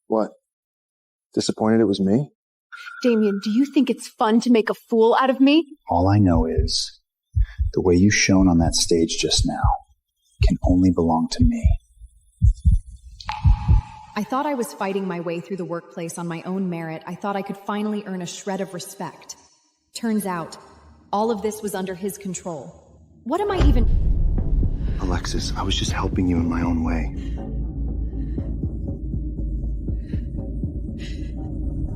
What? Disappointed it was me? Damien, do you think it's fun to make a fool out of me? All I know is the way you shone on that stage just now can only belong to me. I thought I was fighting my way through the workplace on my own merit. I thought I could finally earn a shred of respect. Turns out, all of this was under his control. What am I even— Alexis, I was just helping you in my own way.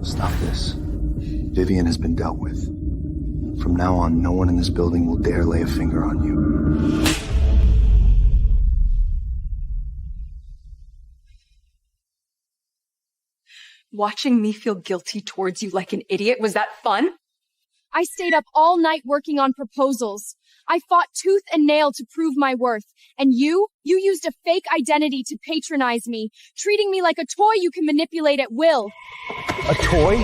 Stop this. Vivian has been dealt with. From now on, no one in this building will dare lay a finger on you. Watching me feel guilty towards you like an idiot, was that fun? I stayed up all night working on proposals. I fought tooth and nail to prove my worth. And you used a fake identity to patronize me, treating me like a toy you can manipulate at will. A toy?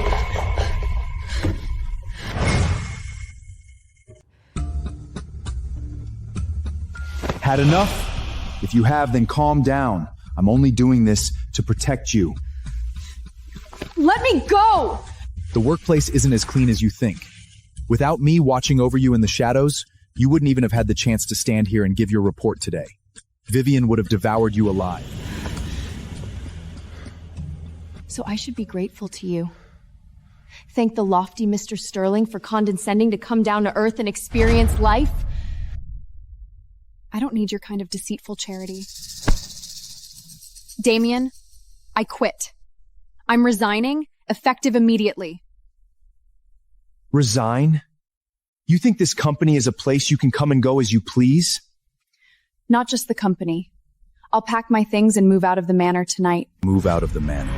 Had enough? If you have, then calm down. I'm only doing this to protect you. Let me go! The workplace isn't as clean as you think. Without me watching over you in the shadows, you wouldn't even have had the chance to stand here and give your report today. Vivian would have devoured you alive. So I should be grateful to you. Thank the lofty Mr. Sterling for condescending to come down to earth and experience life. I don't need your kind of deceitful charity. Damien, I quit. I'm resigning, effective immediately. Resign? You think this company is a place you can come and go as you please? Not just the company. I'll pack my things and move out of the manor tonight. Move out of the manor.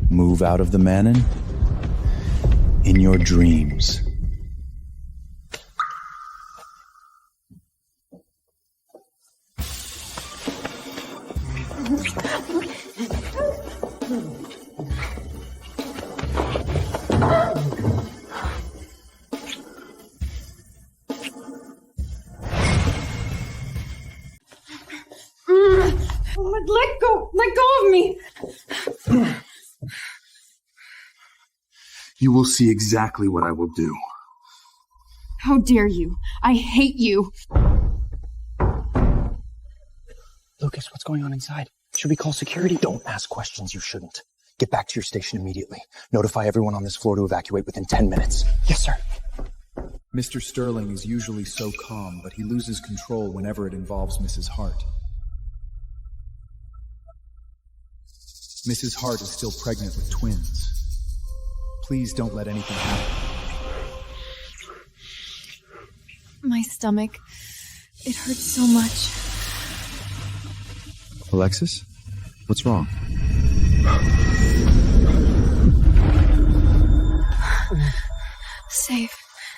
Move out of the manor? In your dreams. Let go of me! You will see exactly what I will do. How dare you? I hate you! Lucas, what's going on inside? Should we call security? Don't ask questions you shouldn't. Get back to your station immediately. Notify everyone on this floor to evacuate within 10 minutes. Yes, sir. Mr. Sterling is usually so calm, but he loses control whenever it involves Mrs. Hart. Mrs. Hart is still pregnant with twins. Please don't let anything happen. My stomach, it hurts so much. Alexis? What's wrong?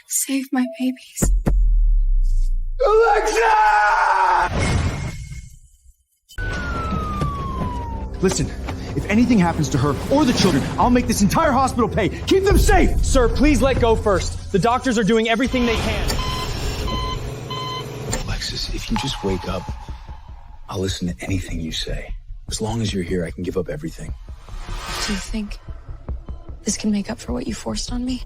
Save my babies. Alexa! Listen, if anything happens to her or the children, I'll make this entire hospital pay. Keep them safe! Sir, please let go first. The doctors are doing everything they can. Alexis, if you just wake up, I'll listen to anything you say. As long as you're here, I can give up everything. Do you think this can make up for what you forced on me?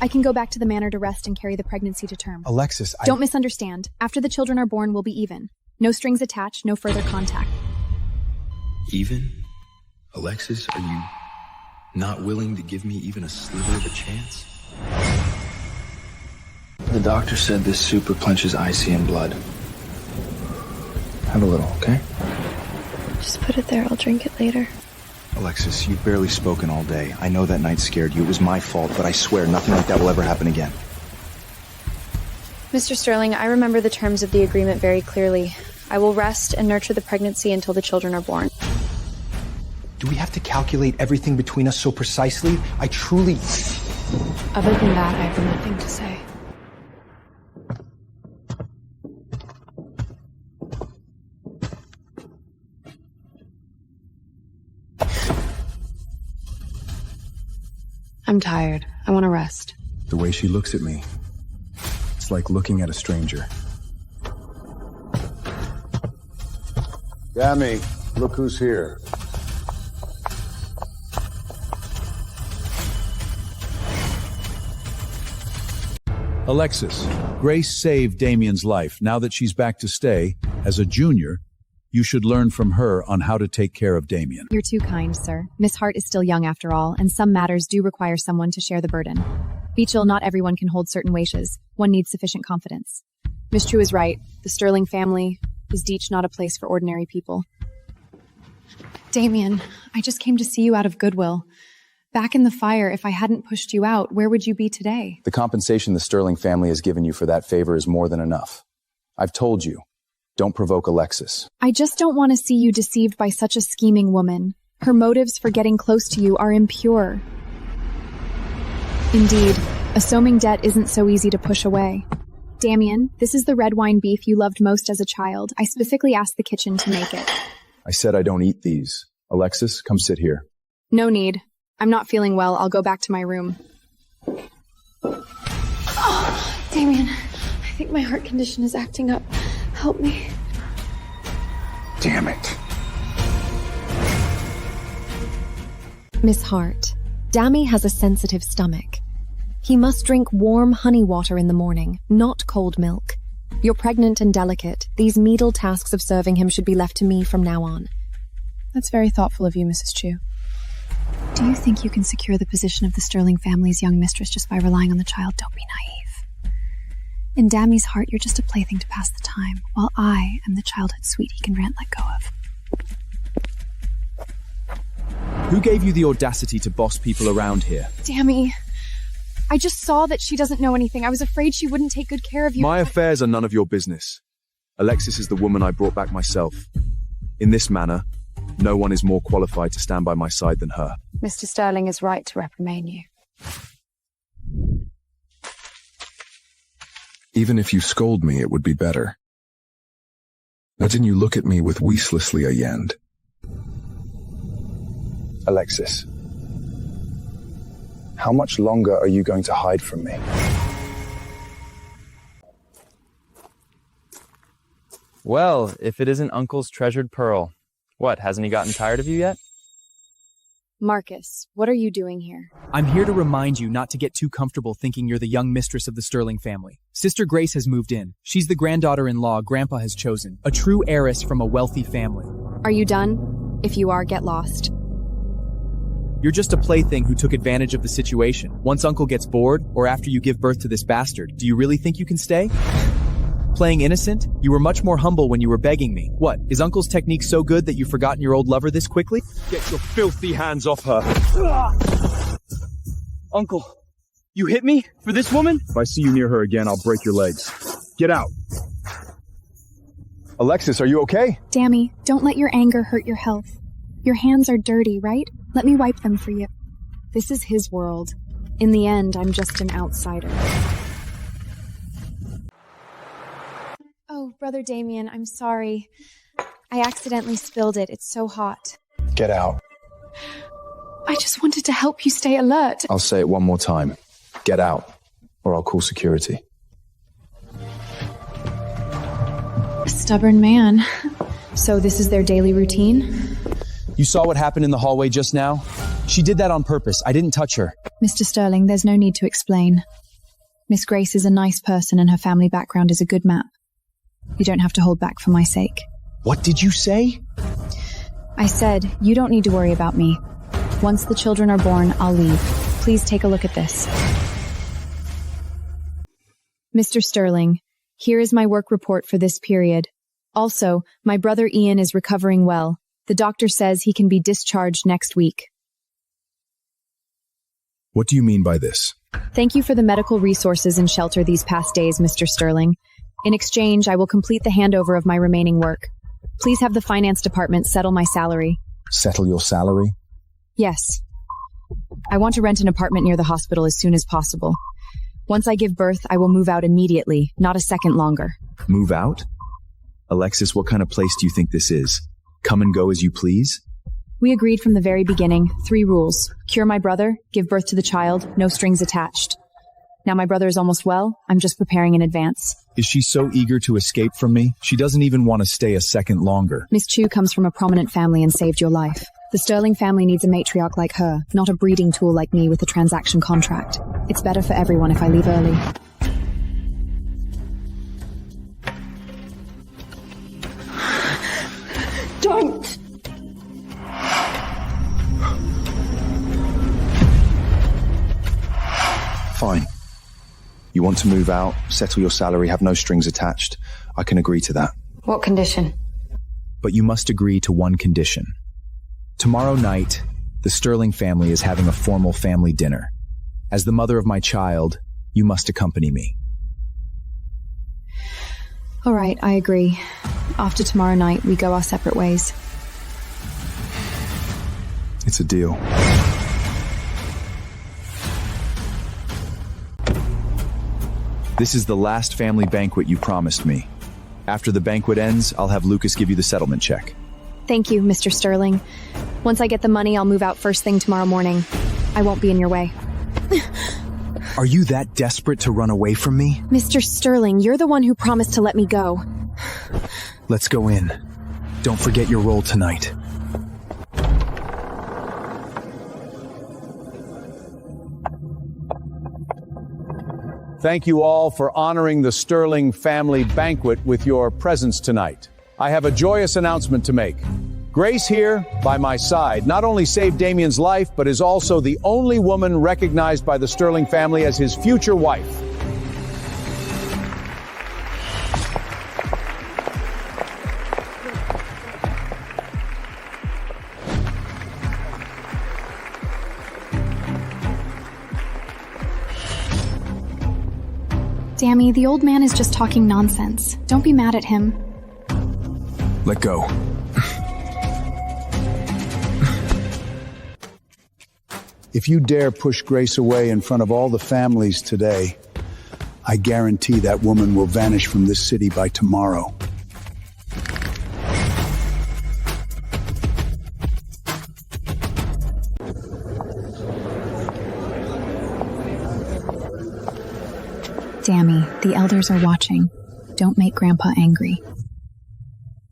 I can go back to the manor to rest and carry the pregnancy to term. Alexis, Don't misunderstand. After the children are born, we'll be even. No strings attached, no further contact. Even? Alexis, are you not willing to give me even a sliver of a chance? The doctor said this soup replenishes icy in blood. Have a little, okay? Just put it there, I'll drink it later. Alexis, you've barely spoken all day. I know that night scared you. It was my fault, but I swear nothing like that will ever happen again. Mr. Sterling, I remember the terms of the agreement very clearly. I will rest and nurture the pregnancy until the children are born. Do we have to calculate everything between us so precisely? I truly... Other than that, I have nothing to say. I'm tired. I want to rest. The way she looks at me, it's like looking at a stranger. Dammy, look who's here. Alexis, Grace saved Damien's life. Now that she's back to stay, as a junior, you should learn from her on how to take care of Damien. You're too kind, sir. Miss Hart is still young after all, and some matters do require someone to share the burden. Beechel, not everyone can hold certain wishes. One needs sufficient confidence. Miss True is right. The Sterling family is Deech not a place for ordinary people. Damien, I just came to see you out of goodwill. Back in the fire, if I hadn't pushed you out, where would you be today? The compensation the Sterling family has given you for that favor is more than enough. I've told you, don't provoke Alexis. I just don't want to see you deceived by such a scheming woman. Her motives for getting close to you are impure. Indeed, assuming debt isn't so easy to push away. Damien, this is the red wine beef you loved most as a child. I specifically asked the kitchen to make it. I said I don't eat these. Alexis, come sit here. No need. I'm not feeling well. I'll go back to my room. Oh, Damien, I think my heart condition is acting up. Help me. Damn it. Miss Hart, Dammy has a sensitive stomach. He must drink warm honey water in the morning, not cold milk. You're pregnant and delicate. These menial tasks of serving him should be left to me from now on. That's very thoughtful of you, Mrs. Chu. Do you think you can secure the position of the Sterling family's young mistress just by relying on the child? Don't be naive. In Dammy's heart, you're just a plaything to pass the time, while I am the childhood sweet he can let go of. Who gave you the audacity to boss people around here? Dammy, I just saw that she doesn't know anything. I was afraid she wouldn't take good care of you. My affairs are none of your business. Alexis is the woman I brought back myself. In this manner, no one is more qualified to stand by my side than her. Mr. Sterling is right to reprimand you. Even if you scold me, it would be better. Imagine you look at me with weaselessly a yend. Alexis, how much longer are you going to hide from me? Well, if it isn't Uncle's treasured pearl. What, hasn't he gotten tired of you yet? Marcus, what are you doing here? I'm here to remind you not to get too comfortable thinking you're the young mistress of the Sterling family. Sister Grace has moved in. She's the granddaughter-in-law Grandpa has chosen, a true heiress from a wealthy family. Are you done? If you are, get lost. You're just a plaything who took advantage of the situation. Once Uncle gets bored, or after you give birth to this bastard, do you really think you can stay? Playing innocent? You were much more humble when you were begging me. What, is Uncle's technique so good that you've forgotten your old lover this quickly? Get your filthy hands off her. Uncle, you hit me for this woman? If I see you near her again, I'll break your legs. Get out. Alexis, are you okay? Dammy, don't let your anger hurt your health. Your hands are dirty, right? Let me wipe them for you. This is his world. In the end, I'm just an outsider. Oh, Brother Damien, I'm sorry. I accidentally spilled it. It's so hot. Get out. I just wanted to help you stay alert. I'll say it one more time. Get out, or I'll call security. A stubborn man. So this is their daily routine? You saw what happened in the hallway just now? She did that on purpose. I didn't touch her. Mr. Sterling, there's no need to explain. Miss Grace is a nice person and her family background is a good map. You don't have to hold back for my sake. What did you say? I said, you don't need to worry about me. Once the children are born, I'll leave. Please take a look at this. Mr. Sterling, here is my work report for this period. Also, my brother Ian is recovering well. The doctor says he can be discharged next week. What do you mean by this? Thank you for the medical resources and shelter these past days, Mr. Sterling. In exchange, I will complete the handover of my remaining work. Please have the finance department settle my salary. Settle your salary? Yes. I want to rent an apartment near the hospital as soon as possible. Once I give birth, I will move out immediately, not a second longer. Move out? Alexis, what kind of place do you think this is? Come and go as you please? We agreed from the very beginning, 3 rules. Cure my brother, give birth to the child, no strings attached. Now my brother is almost well, I'm just preparing in advance. Is she so eager to escape from me? She doesn't even want to stay a second longer. Miss Chu comes from a prominent family and saved your life. The Sterling family needs a matriarch like her, not a breeding tool like me with a transaction contract. It's better for everyone if I leave early. Don't! Fine. You want to move out, settle your salary, have no strings attached. I can agree to that. What condition? But you must agree to one condition. Tomorrow night, the Sterling family is having a formal family dinner. As the mother of my child, you must accompany me. All right, I agree. After tomorrow night, we go our separate ways. It's a deal. This is the last family banquet you promised me. After the banquet ends, I'll have Lucas give you the settlement check. Thank you, Mr. Sterling. Once I get the money, I'll move out first thing tomorrow morning. I won't be in your way. Are you that desperate to run away from me? Mr. Sterling, you're the one who promised to let me go. Let's go in. Don't forget your role tonight. Thank you all for honoring the Sterling family banquet with your presence tonight. I have a joyous announcement to make. Grace here, by my side, not only saved Damien's life, but is also the only woman recognized by the Sterling family as his future wife. Dammy, the old man is just talking nonsense. Don't be mad at him. Let go. If you dare push Grace away in front of all the families today, I guarantee that woman will vanish from this city by tomorrow. Dammy, the elders are watching. Don't make Grandpa angry.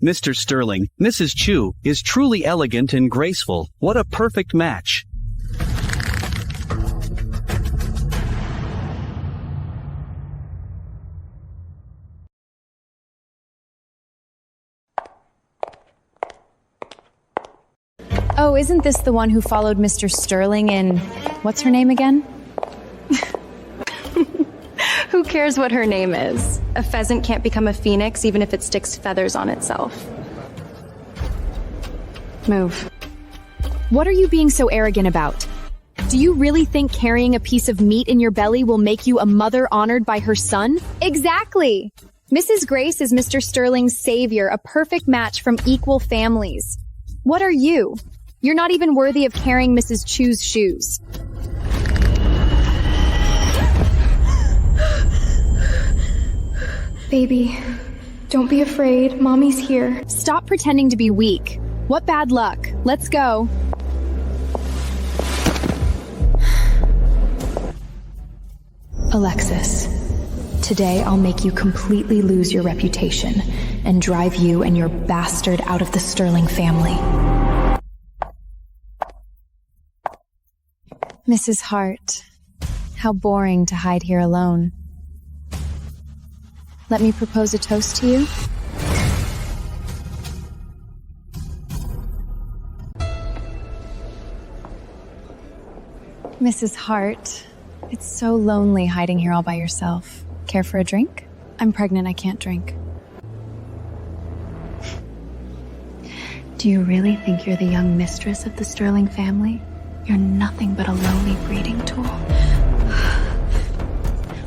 Mr. Sterling, Mrs. Chu is truly elegant and graceful. What a perfect match. Oh, isn't this the one who followed Mr. Sterling in... what's her name again? Who cares what her name is? A pheasant can't become a phoenix even if it sticks feathers on itself. Move. What are you being so arrogant about? Do you really think carrying a piece of meat in your belly will make you a mother honored by her son? Exactly! Mrs. Grace is Mr. Sterling's savior, a perfect match from equal families. What are you? You're not even worthy of carrying Mrs. Chu's shoes. Baby, don't be afraid. Mommy's here. Stop pretending to be weak. What bad luck. Let's go. Alexis, today I'll make you completely lose your reputation and drive you and your bastard out of the Sterling family. Mrs. Hart, how boring to hide here alone. Let me propose a toast to you. Mrs. Hart, it's so lonely hiding here all by yourself. Care for a drink? I'm pregnant, I can't drink. Do you really think you're the young mistress of the Sterling family? You're nothing but a lowly breeding tool.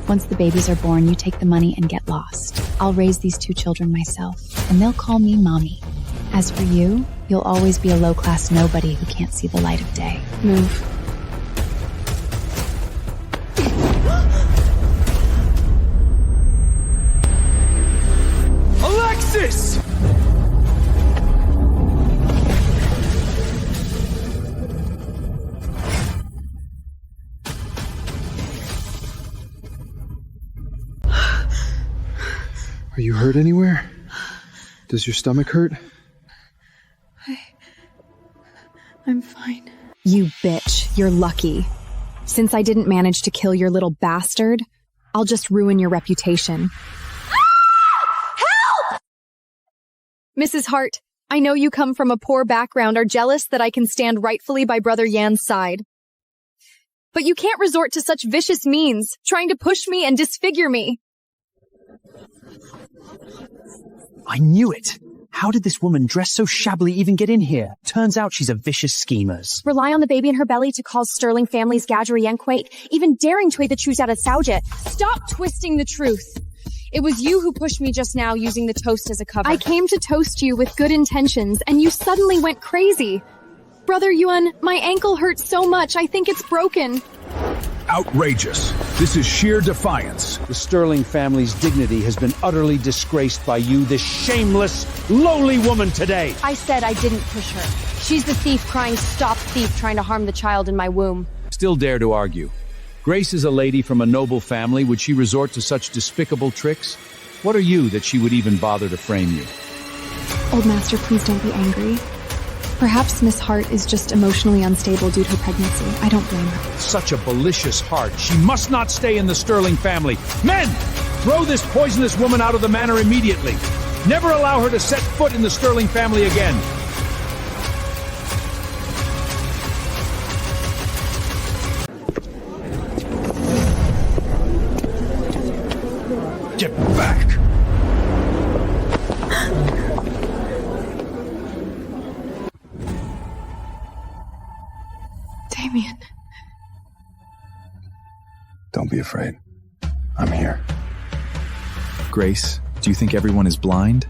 Once the babies are born, you take the money and get lost. I'll raise these 2 children myself, and they'll call me Mommy. As for you, you'll always be a low-class nobody who can't see the light of day. Move. Alexis! Are you hurt anywhere? Does your stomach hurt? I'm fine. You bitch, you're lucky. Since I didn't manage to kill your little bastard, I'll just ruin your reputation. Help! Mrs. Hart, I know you come from a poor background, are jealous that I can stand rightfully by Brother Yan's side. But you can't resort to such vicious means, trying to push me and disfigure me. I knew it. How did this woman dressed so shabbily even get in here? Turns out she's a vicious schemer. Rely on the baby in her belly to cause Sterling family's gadgery and quake, even daring to the choose out of Saujet. Stop twisting the truth. It was you who pushed me just now using the toast as a cover. I came to toast you with good intentions, and you suddenly went crazy. Brother Yuan, my ankle hurts so much, I think it's broken. Outrageous. This is sheer defiance. The Sterling family's dignity has been utterly disgraced by you, this shameless, lowly woman today. I said I didn't push her. She's the thief crying, "Stop thief," trying to harm the child in my womb. Still dare to argue. Grace is a lady from a noble family. Would she resort to such despicable tricks? What are you that she would even bother to frame you? Old Master, please don't be angry. Perhaps Miss Hart is just emotionally unstable due to her pregnancy. I don't blame her. Such a malicious heart. She must not stay in the Sterling family. Men! Throw this poisonous woman out of the manor immediately. Never allow her to set foot in the Sterling family again. Get back! Damien. Don't be afraid. I'm here. Grace, do you think everyone is blind?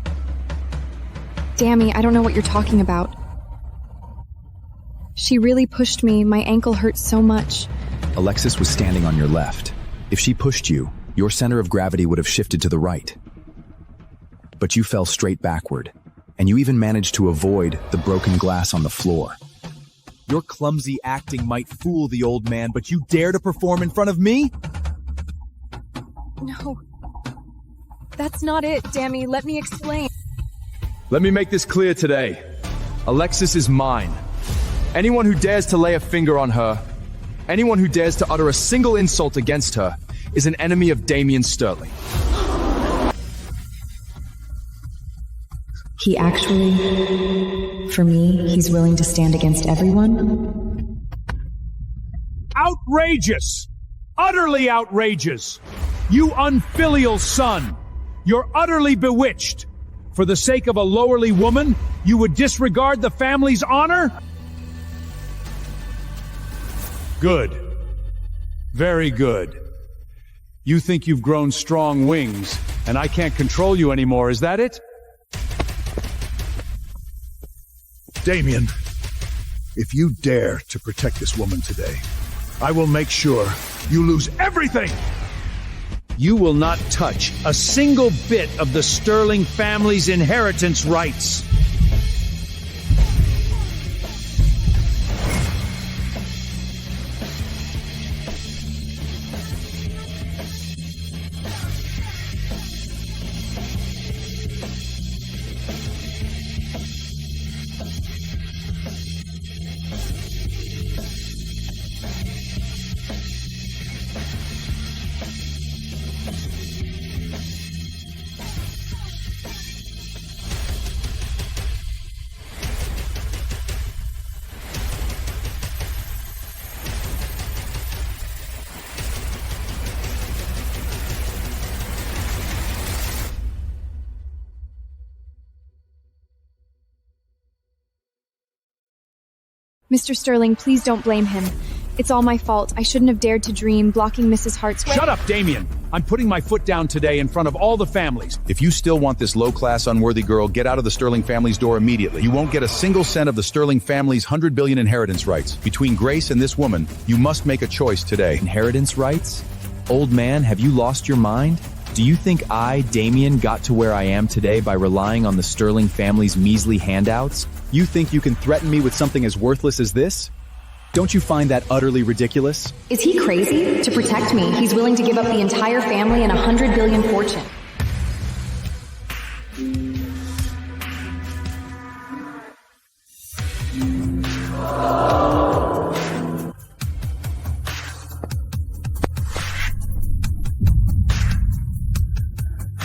Dammy, I don't know what you're talking about. She really pushed me. My ankle hurts so much. Alexis was standing on your left. If she pushed you, your center of gravity would have shifted to the right. But you fell straight backward, and you even managed to avoid the broken glass on the floor. Your clumsy acting might fool the old man, but you dare to perform in front of me? No. That's not it, Dammy. Let me explain. Let me make this clear today. Alexis is mine. Anyone who dares to lay a finger on her, anyone who dares to utter a single insult against her, is an enemy of Damien Sterling. He actually, for me, he's willing to stand against everyone? Outrageous! Utterly outrageous! You unfilial son! You're utterly bewitched! For the sake of a lowerly woman, you would disregard the family's honor? Good. Very good. You think you've grown strong wings, and I can't control you anymore, is that it? Damien, if you dare to protect this woman today, I will make sure you lose everything! You will not touch a single bit of the Sterling family's inheritance rights. Mr. Sterling, please don't blame him. It's all my fault. I shouldn't have dared to dream, blocking Mrs. Hart's way. Shut up, Damien! I'm putting my foot down today in front of all the families. If you still want this low-class, unworthy girl, get out of the Sterling family's door immediately. You won't get a single cent of the Sterling family's $100 billion inheritance rights. Between Grace and this woman, you must make a choice today. Inheritance rights? Old man, have you lost your mind? Do you think I, Damien, got to where I am today by relying on the Sterling family's measly handouts? You think you can threaten me with something as worthless as this? Don't you find that utterly ridiculous? Is he crazy? To protect me, he's willing to give up the entire family and $100 billion fortune.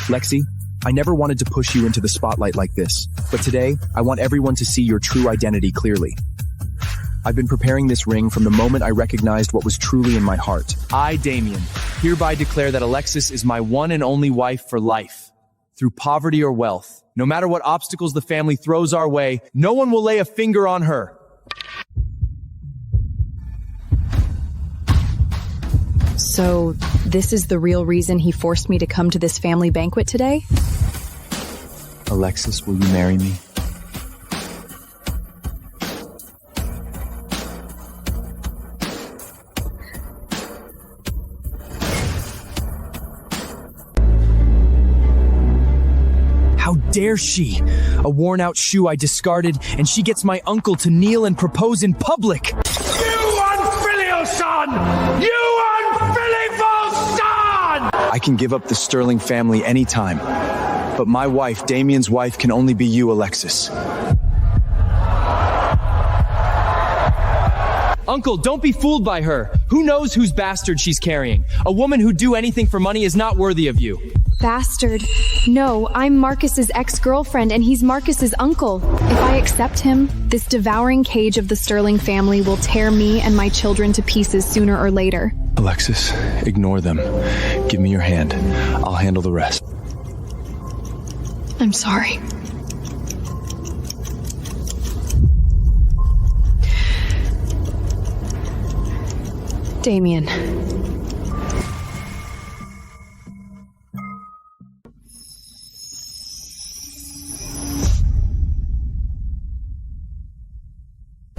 Lexi, I never wanted to push you into the spotlight like this, but today, I want everyone to see your true identity clearly. I've been preparing this ring from the moment I recognized what was truly in my heart. I, Damien, hereby declare that Alexis is my one and only wife for life. Through poverty or wealth, no matter what obstacles the family throws our way, no one will lay a finger on her. So, this is the real reason he forced me to come to this family banquet today? Alexis, will you marry me? How dare she? A worn-out shoe I discarded, and she gets my uncle to kneel and propose in public. You unfilial son! You unfilial son! I can give up the Sterling family anytime, but my wife, Damien's wife, can only be you, Alexis. Uncle, don't be fooled by her. Who knows whose bastard she's carrying? A woman who'd do anything for money is not worthy of you. Bastard. No, I'm Marcus's ex-girlfriend and he's Marcus's uncle. If I accept him, this devouring cage of the Sterling family will tear me and my children to pieces sooner or later. Alexis, ignore them. Give me your hand. I'll handle the rest. I'm sorry. Damien.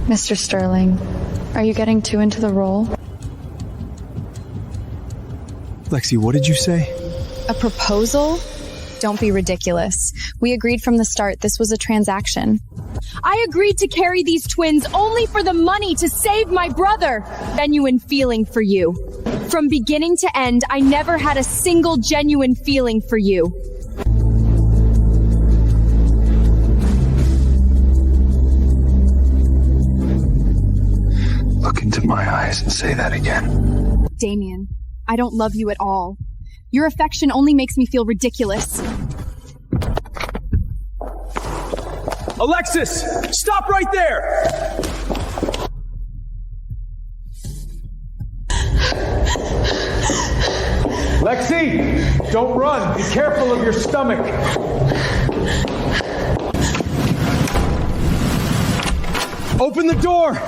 Mr. Sterling, are you getting too into the role? Lexi, what did you say? A proposal? Don't be ridiculous. We agreed from the start this was a transaction. I agreed to carry these twins only for the money to save my brother. Genuine feeling for you. From beginning to end, I never had a single genuine feeling for you. Look into my eyes and say that again. Damien, I don't love you at all. Your affection only makes me feel ridiculous. Alexis! Stop right there! Lexi! Don't run! Be careful of your stomach! Open the door!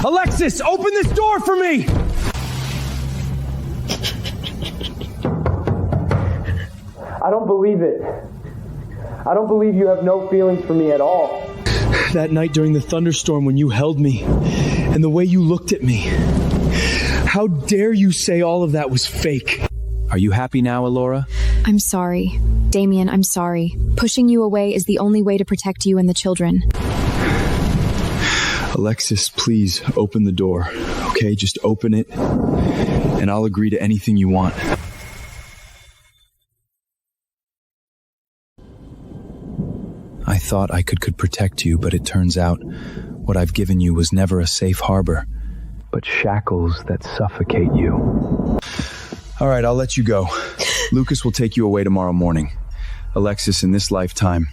Alexis, open this door for me! I don't believe it. I don't believe you have no feelings for me at all. That night during the thunderstorm when you held me, and the way you looked at me. How dare you say all of that was fake? Are you happy now, Alora? I'm sorry. Damien, I'm sorry. Pushing you away is the only way to protect you and the children. Alexis, please, open the door. Okay, just open it, and I'll agree to anything you want. I thought I could protect you, but it turns out what I've given you was never a safe harbor, but shackles that suffocate you. All right, I'll let you go. Lucas will take you away tomorrow morning. Alexis, in this lifetime,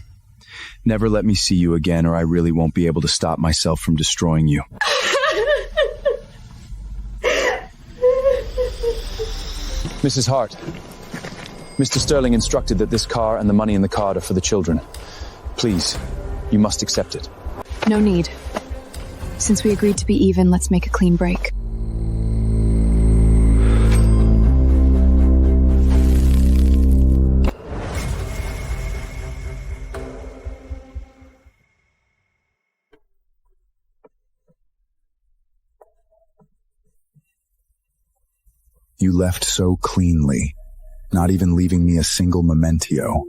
never let me see you again, or I really won't be able to stop myself from destroying you. Mrs. Hart, Mr. Sterling instructed that this car and the money in the card are for the children. Please, you must accept it. No need. Since we agreed to be even, let's make a clean break. You left so cleanly, not even leaving me a single memento.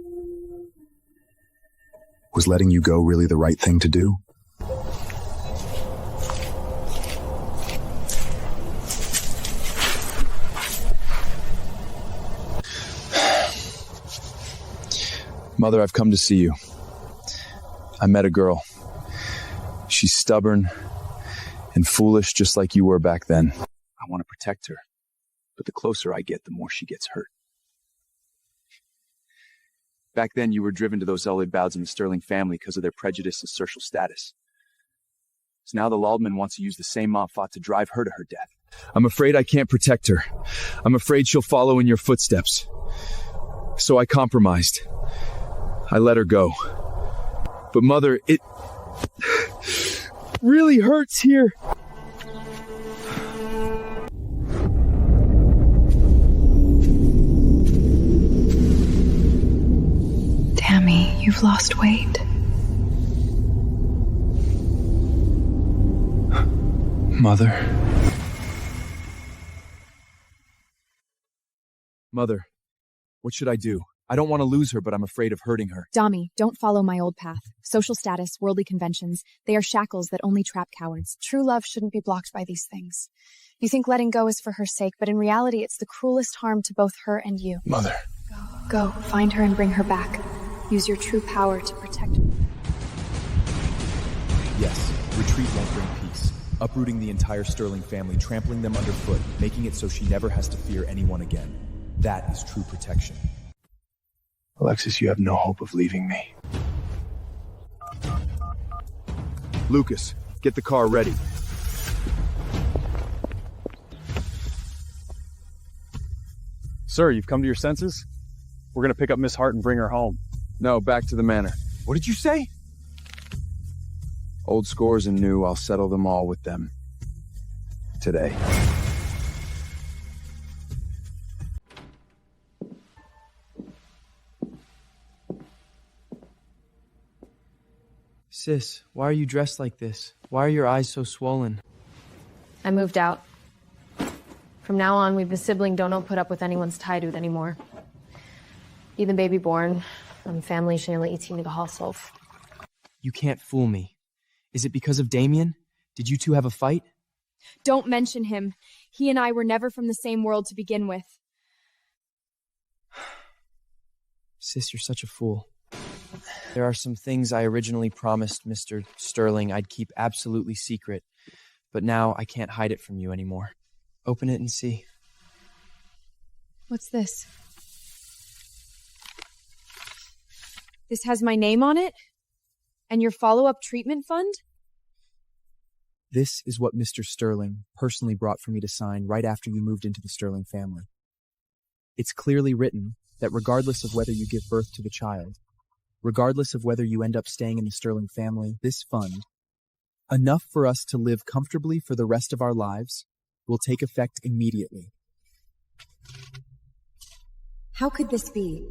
Was letting you go really the right thing to do? Mother, I've come to see you. I met a girl. She's stubborn and foolish just like you were back then. I want to protect her, but the closer I get, the more she gets hurt. Back then, you were driven to those LA bouts in the Sterling family because of their prejudice and social status. So now the Laldman wants to use the same mob fought to drive her to her death. I'm afraid I can't protect her. I'm afraid she'll follow in your footsteps. So I compromised. I let her go. But Mother, it really hurts here. Tammy, you've lost weight. Mother. Mother, what should I do? I don't want to lose her, but I'm afraid of hurting her. Dami, don't follow my old path. Social status, worldly conventions, they are shackles that only trap cowards. True love shouldn't be blocked by these things. You think letting go is for her sake, but in reality, it's the cruelest harm to both her and you. Mother. Go, find her and bring her back. Use your true power to protect her. Yes, retreat won't bring peace. Uprooting the entire Sterling family, trampling them underfoot, making it so she never has to fear anyone again. That is true protection. Alexis, you have no hope of leaving me. Lucas, get the car ready. Sir, you've come to your senses? We're gonna pick up Miss Hart and bring her home. No, back to the manor. What did you say? Old scores and new, I'll settle them all with them. Today. Sis, why are you dressed like this? Why are your eyes so swollen? I moved out. From now on, we've a sibling don't put up with anyone's tidud anymore. Even baby born, family shinela eating the halsolf. You can't fool me. Is it because of Damien? Did you two have a fight? Don't mention him. He and I were never from the same world to begin with. Sis, you're such a fool. There are some things I originally promised Mr. Sterling I'd keep absolutely secret, but now I can't hide it from you anymore. Open it and see. What's this? This has my name on it? And your follow-up treatment fund? This is what Mr. Sterling personally brought for me to sign right after you moved into the Sterling family. It's clearly written that regardless of whether you give birth to the child, regardless of whether you end up staying in the Sterling family, this fund, enough for us to live comfortably for the rest of our lives, will take effect immediately. How could this be?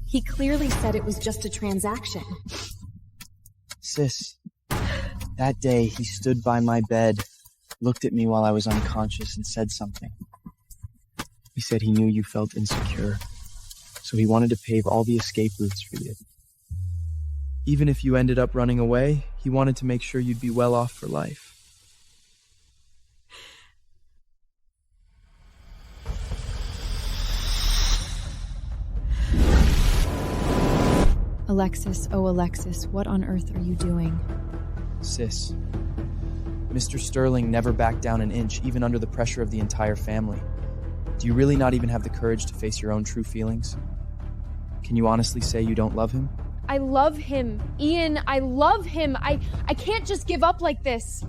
He clearly said it was just a transaction. Sis, that day he stood by my bed, looked at me while I was unconscious and said something. He said he knew you felt insecure, so he wanted to pave all the escape routes for you. Even if you ended up running away, he wanted to make sure you'd be well off for life. Alexis, oh Alexis, what on earth are you doing? Sis, Mr. Sterling never backed down an inch, even under the pressure of the entire family. Do you really not even have the courage to face your own true feelings? Can you honestly say you don't love him? I love him. Ian, I love him. I can't just give up like this.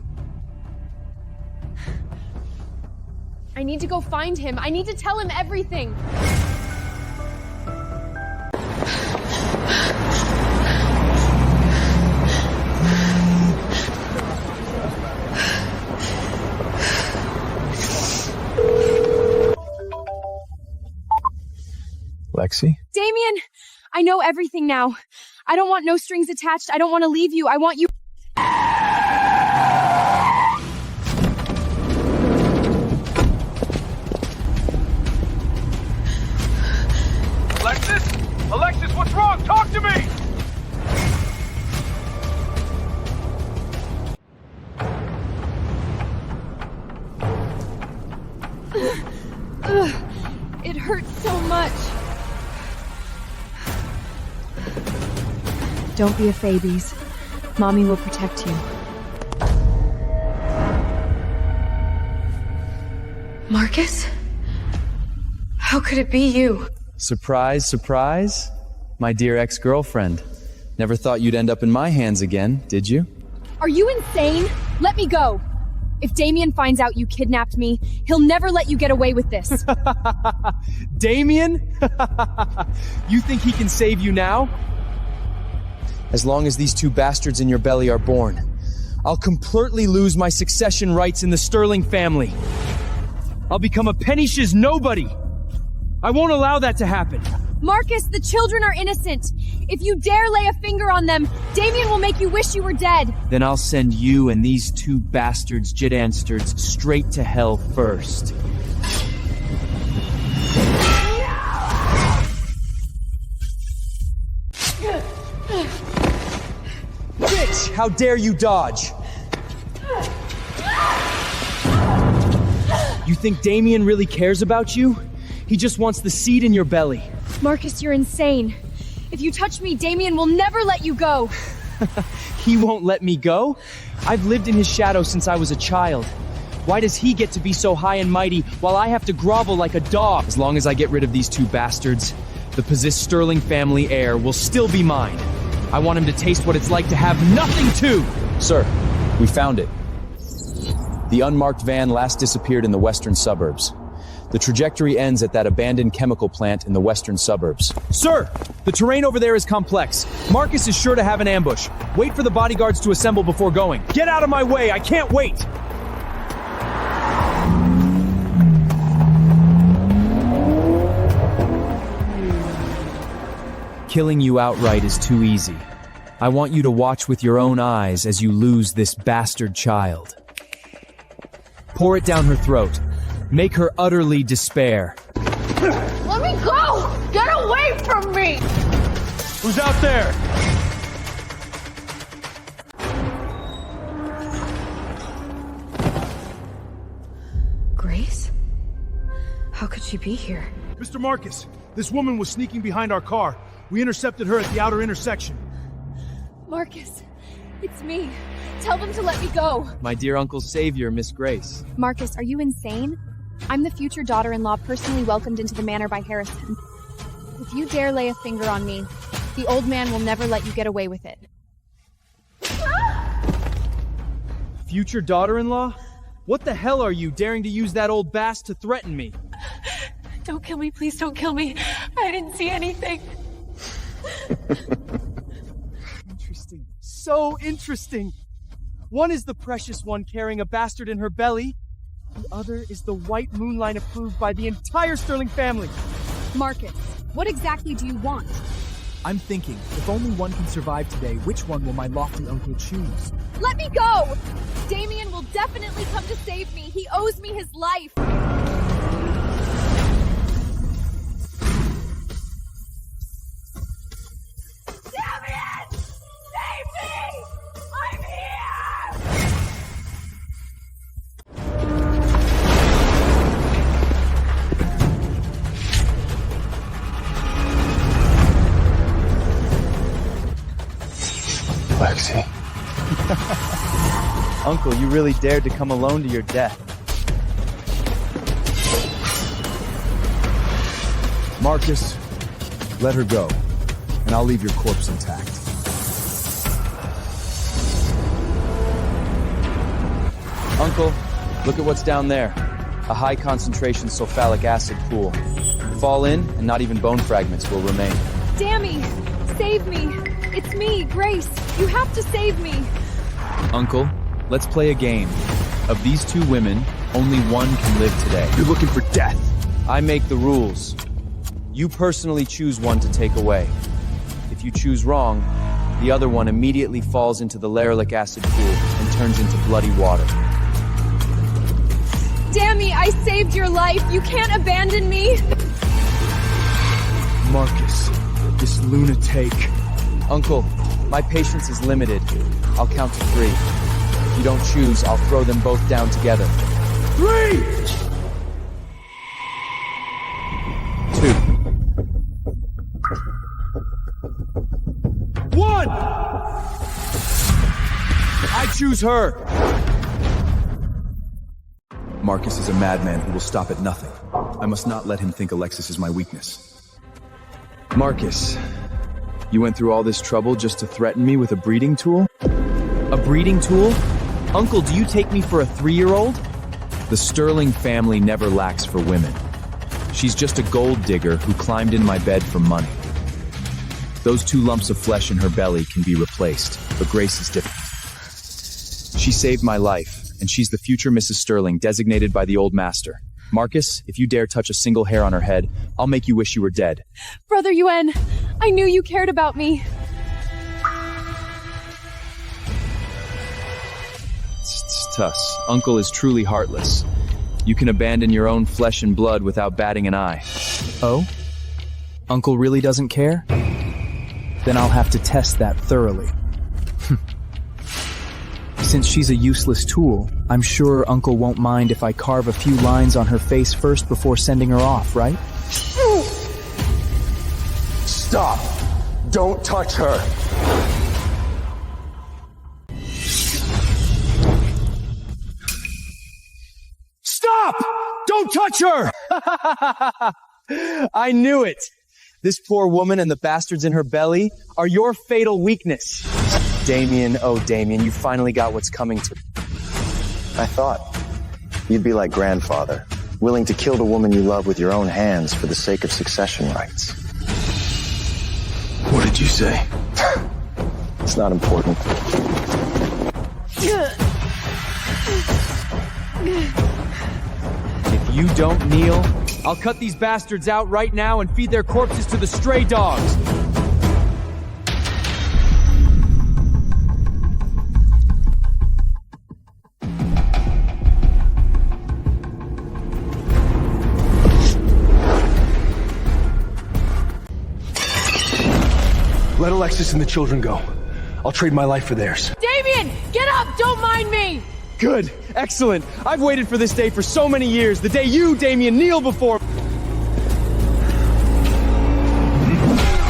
I need to go find him. I need to tell him everything. Lexi? Damien, I know everything now. I don't want no strings attached. I don't want to leave you. I want you. Alexis, what's wrong? Talk to me! It hurts so much. Don't be a babies. Mommy will protect you. Marcus? How could it be you? Surprise, surprise. My dear ex-girlfriend. Never thought you'd end up in my hands again, did you? Are you insane? Let me go. If Damien finds out you kidnapped me, he'll never let you get away with this. Damien? You think he can save you now? As long as these two bastards in your belly are born, I'll completely lose my succession rights in the Sterling family. I'll become a penny-shiz nobody. I won't allow that to happen. Marcus, the children are innocent. If you dare lay a finger on them, Damien will make you wish you were dead. Then I'll send you and these two bastards, jidansterds, straight to hell first. Bitch, how dare you dodge? You think Damien really cares about you? He just wants the seed in your belly. Marcus, you're insane. If you touch me, Damien will never let you go. He won't let me go? I've lived in his shadow since I was a child. Why does he get to be so high and mighty while I have to grovel like a dog? As long as I get rid of these two bastards, the possessed Sterling family heir will still be mine. I want him to taste what it's like to have nothing to! Sir, we found it. The unmarked van last disappeared in the western suburbs. The trajectory ends at that abandoned chemical plant in the western suburbs. Sir, the terrain over there is complex. Marcus is sure to have an ambush. Wait for the bodyguards to assemble before going. Get out of my way, I can't wait! Killing you outright is too easy. I want you to watch with your own eyes as you lose this bastard child. Pour it down her throat. Make her utterly despair. Let me go! Get away from me! Who's out there? Grace? How could she be here? Mr. Marcus, this woman was sneaking behind our car. We intercepted her at the outer intersection. Marcus, it's me. Tell them to let me go. My dear uncle's savior, Miss Grace. Marcus, are you insane? I'm the future daughter-in-law personally welcomed into the manor by Harrison. If you dare lay a finger on me, the old man will never let you get away with it. Future daughter-in-law? What the hell are you daring to use that old bast to threaten me? Don't kill me, please don't kill me. I didn't see anything. Interesting. So interesting. One is the precious one carrying a bastard in her belly. The other is the white moonline approved by the entire Sterling family. Marcus, what exactly do you want? I'm thinking, if only one can survive today, which one will my lofty uncle choose? Let me go! Damien will definitely come to save me. He owes me his life. Damien! Save me! I'm here! Lexi. Uncle, you really dared to come alone to your death. Marcus, let her go, and I'll leave your corpse intact. Uncle, look at what's down there. A high concentration sulfuric acid pool. Fall in, and not even bone fragments will remain. Dammy, save me. It's me, Grace. You have to save me. Uncle, let's play a game. Of these two women, only one can live today. You're looking for death. I make the rules. You personally choose one to take away. If you choose wrong, the other one immediately falls into the lauric acid pool and turns into bloody water. Dammy, I saved your life. You can't abandon me. Marcus, this lunatic. Uncle, my patience is limited. I'll count to 3. If you don't choose, I'll throw them both down together. 3! 2. 1! I choose her! Marcus is a madman who will stop at nothing. I must not let him think Alexis is my weakness. Marcus, you went through all this trouble just to threaten me with a breeding tool? A breeding tool? Uncle, do you take me for a 3-year-old? The Sterling family never lacks for women. She's just a gold digger who climbed in my bed for money. Those 2 lumps of flesh in her belly can be replaced, but Grace is different. She saved my life, and she's the future Mrs. Sterling designated by the old master. Marcus, if you dare touch a single hair on her head, I'll make you wish you were dead. Brother Yuen, I knew you cared about me. Tuss, Uncle is truly heartless. You can abandon your own flesh and blood without batting an eye. Oh? Uncle really doesn't care? Then I'll have to test that thoroughly. Since she's a useless tool, I'm sure Uncle won't mind if I carve a few lines on her face first before sending her off, right? Stop! Don't touch her! Stop! Don't touch her! I knew it! This poor woman and the bastards in her belly are your fatal weakness. Damien, oh Damien, you finally got what's coming to. I thought you'd be like grandfather, willing to kill the woman you love with your own hands for the sake of succession rights. What did you say? It's not important. If you don't kneel, I'll cut these bastards out right now and feed their corpses to the stray dogs. Let Alexis and the children go. I'll trade my life for theirs. Damien, get up! Don't mind me! Good. Excellent. I've waited for this day for so many years. The day you, Damien, kneel before...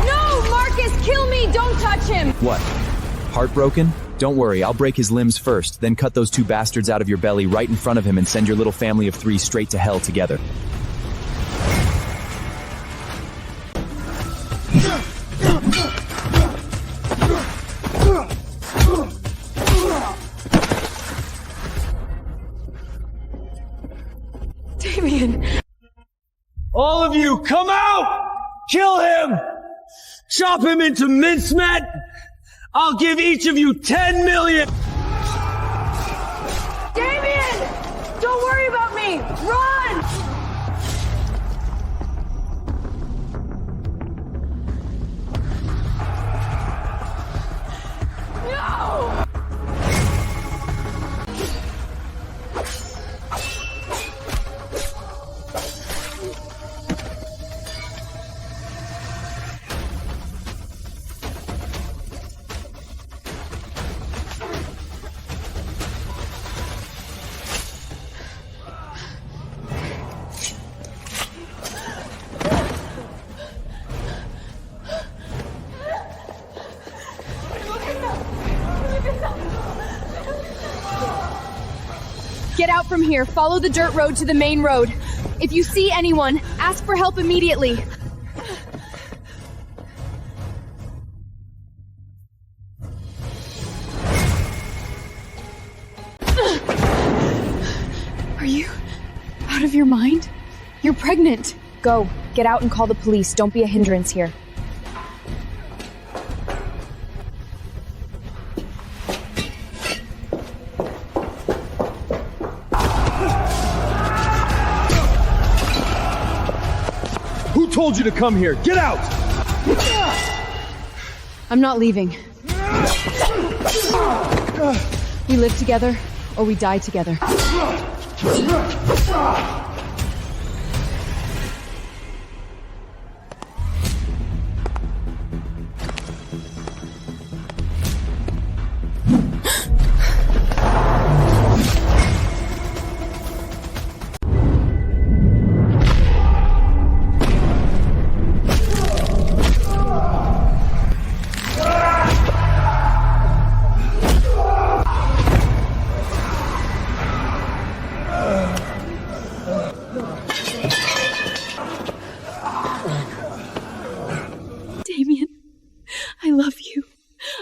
No! Marcus, kill me! Don't touch him! What? Heartbroken? Don't worry, I'll break his limbs first, then cut those 2 bastards out of your belly right in front of him and send your little family of 3 straight to hell together. Damien. All of you, come out! Kill him! Chop him into mincemeat! I'll give each of you 10 million! Damien! Don't worry about me! Run! No! Get out from here. Follow the dirt road to the main road. If you see anyone, ask for help immediately. Are you out of your mind? You're pregnant. Go. Get out and call the police. Don't be a hindrance here. Who told you to come here? Get out! I'm not leaving. We live together, or we die together.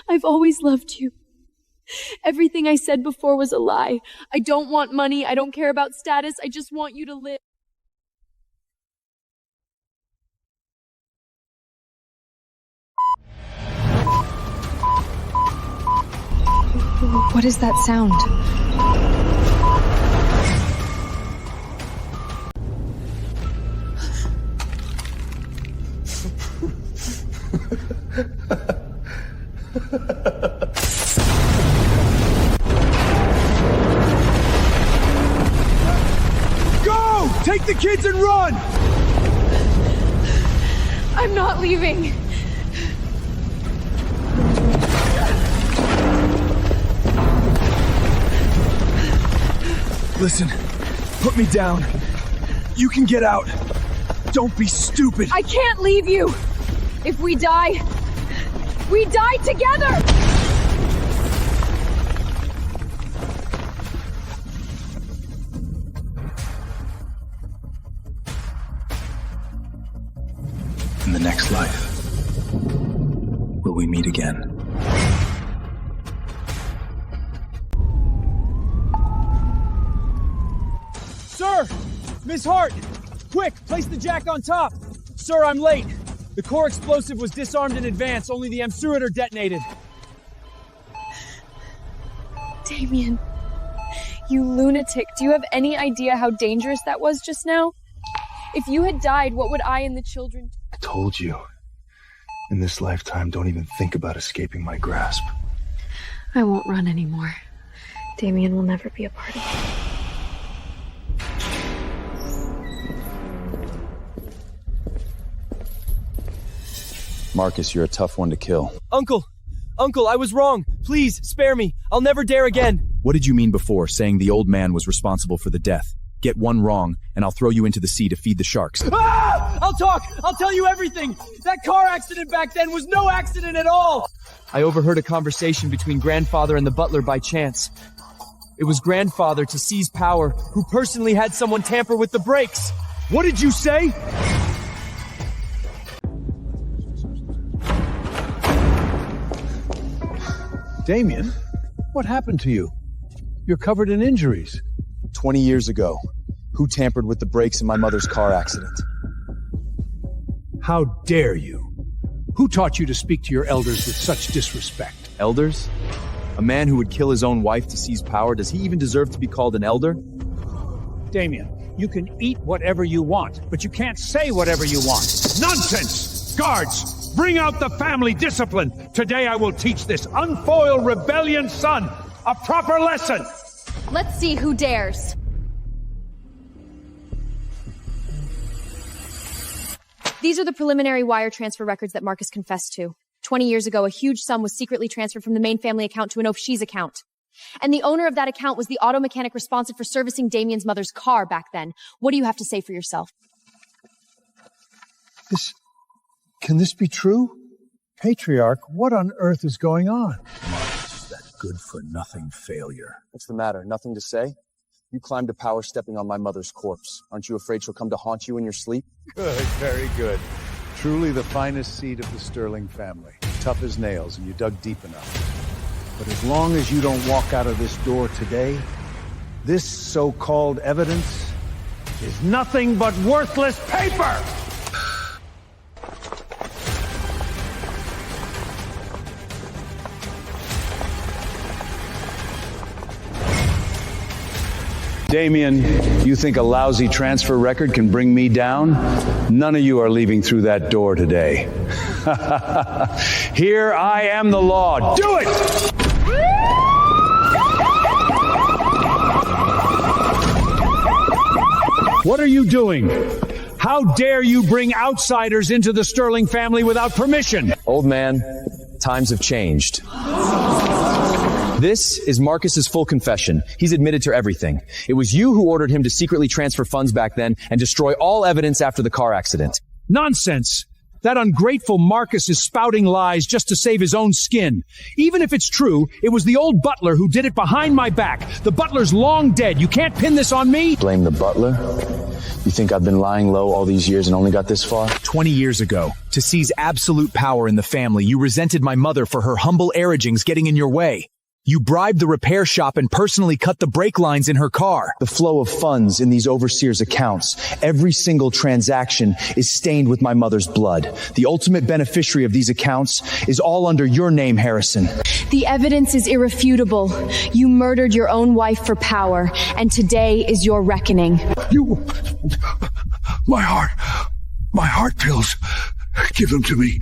I've always loved you. Everything I said before was a lie. I don't want money. I don't care about status. I just want you to live. What is that sound? Go! Take the kids and run! I'm not leaving. Listen, put me down. You can get out. Don't be stupid. I can't leave you. If we die, we die together! In the next life, will we meet again? Sir! Miss Hart! Quick, place the jack on top! Sir, I'm late. The core explosive was disarmed in advance, only the imseriter detonated. Damien, you lunatic. Do you have any idea how dangerous that was just now? If you had died, what would I and the children... I told you. In this lifetime, don't even think about escaping my grasp. I won't run anymore. Damien will never be a part of it. Marcus, you're a tough one to kill. Uncle! Uncle, I was wrong. Please, spare me. I'll never dare again. What did you mean before, saying the old man was responsible for the death? Get one wrong, and I'll throw you into the sea to feed the sharks. Ah! I'll talk! I'll tell you everything! That car accident back then was no accident at all! I overheard a conversation between grandfather and the butler by chance. It was grandfather, to seize power, who personally had someone tamper with the brakes. What did you say? Damien, what happened to you? You're covered in injuries. 20 years ago, who tampered with the brakes in my mother's car accident? How dare you? Who taught you to speak to your elders with such disrespect? Elders? A man who would kill his own wife to seize power, does he even deserve to be called an elder? Damien, you can eat whatever you want, but you can't say whatever you want. Nonsense! Guards! Bring out the family discipline! Today I will teach this unfoiled rebellion son a proper lesson! Let's see who dares. These are the preliminary wire transfer records that Marcus confessed to. 20 years ago, a huge sum was secretly transferred from the main family account to an O'Shea's account. And the owner of that account was the auto mechanic responsible for servicing Damien's mother's car back then. What do you have to say for yourself? Can this be true? Patriarch, what on earth is going on? Marcus, that good-for-nothing failure. What's the matter? Nothing to say? You climbed to power stepping on my mother's corpse. Aren't you afraid she'll come to haunt you in your sleep? Good, very good. Truly the finest seed of the Sterling family. Tough as nails, and you dug deep enough. But as long as you don't walk out of this door today, this so-called evidence is nothing but worthless paper! Damien, you think a lousy transfer record can bring me down? None of you are leaving through that door today. Here I am the law. Do it! What are you doing? How dare you bring outsiders into the Sterling family without permission? Old man, times have changed. This is Marcus's full confession. He's admitted to everything. It was you who ordered him to secretly transfer funds back then and destroy all evidence after the car accident. Nonsense! That ungrateful Marcus is spouting lies just to save his own skin. Even if it's true, it was the old butler who did it behind my back. The butler's long dead. You can't pin this on me. Blame the butler? You think I've been lying low all these years and only got this far? 20 years ago, to seize absolute power in the family, you resented my mother for her humble arrogance getting in your way. You bribed the repair shop and personally cut the brake lines in her car. The flow of funds in these overseers' accounts, every single transaction is stained with my mother's blood. The ultimate beneficiary of these accounts is all under your name, Harrison. The evidence is irrefutable. You murdered your own wife for power, and today is your reckoning. My heart pills. Give them to me.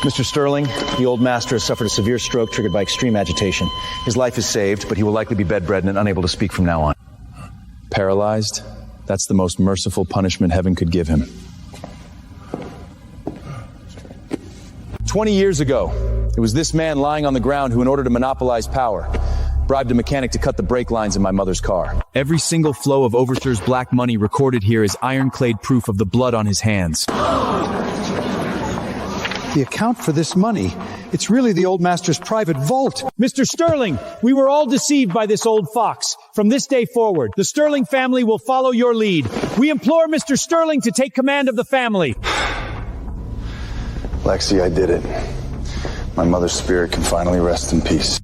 Mr. Sterling, the old master has suffered a severe stroke triggered by extreme agitation. His life is saved, but he will likely be bedridden and unable to speak from now on. Paralyzed? That's the most merciful punishment heaven could give him. 20 years ago, it was this man lying on the ground who, in order to monopolize power, bribed a mechanic to cut the brake lines in my mother's car. Every single flow of overseer's black money recorded here is ironclad proof of the blood on his hands. The account for this money, it's really the old master's private vault. Mr. Sterling, we were all deceived by this old fox. From this day forward, the Sterling family will follow your lead. We implore Mr. Sterling to take command of the family. Lexi, I did it. My mother's spirit can finally rest in peace.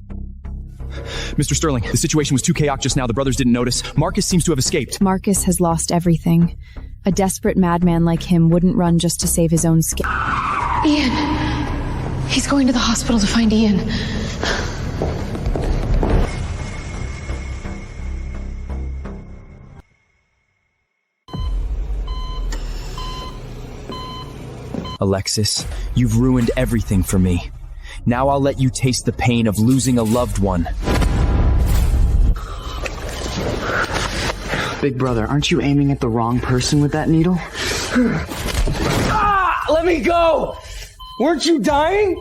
Mr. Sterling, the situation was too chaotic just now. The brothers didn't notice. Marcus seems to have escaped. Marcus has lost everything. A desperate madman like him wouldn't run just to save his own skin. Ian! He's going to the hospital to find Ian. Alexis, you've ruined everything for me. Now I'll let you taste the pain of losing a loved one. Big brother, aren't you aiming at the wrong person with that needle? Ah! Let me go! Weren't you dying?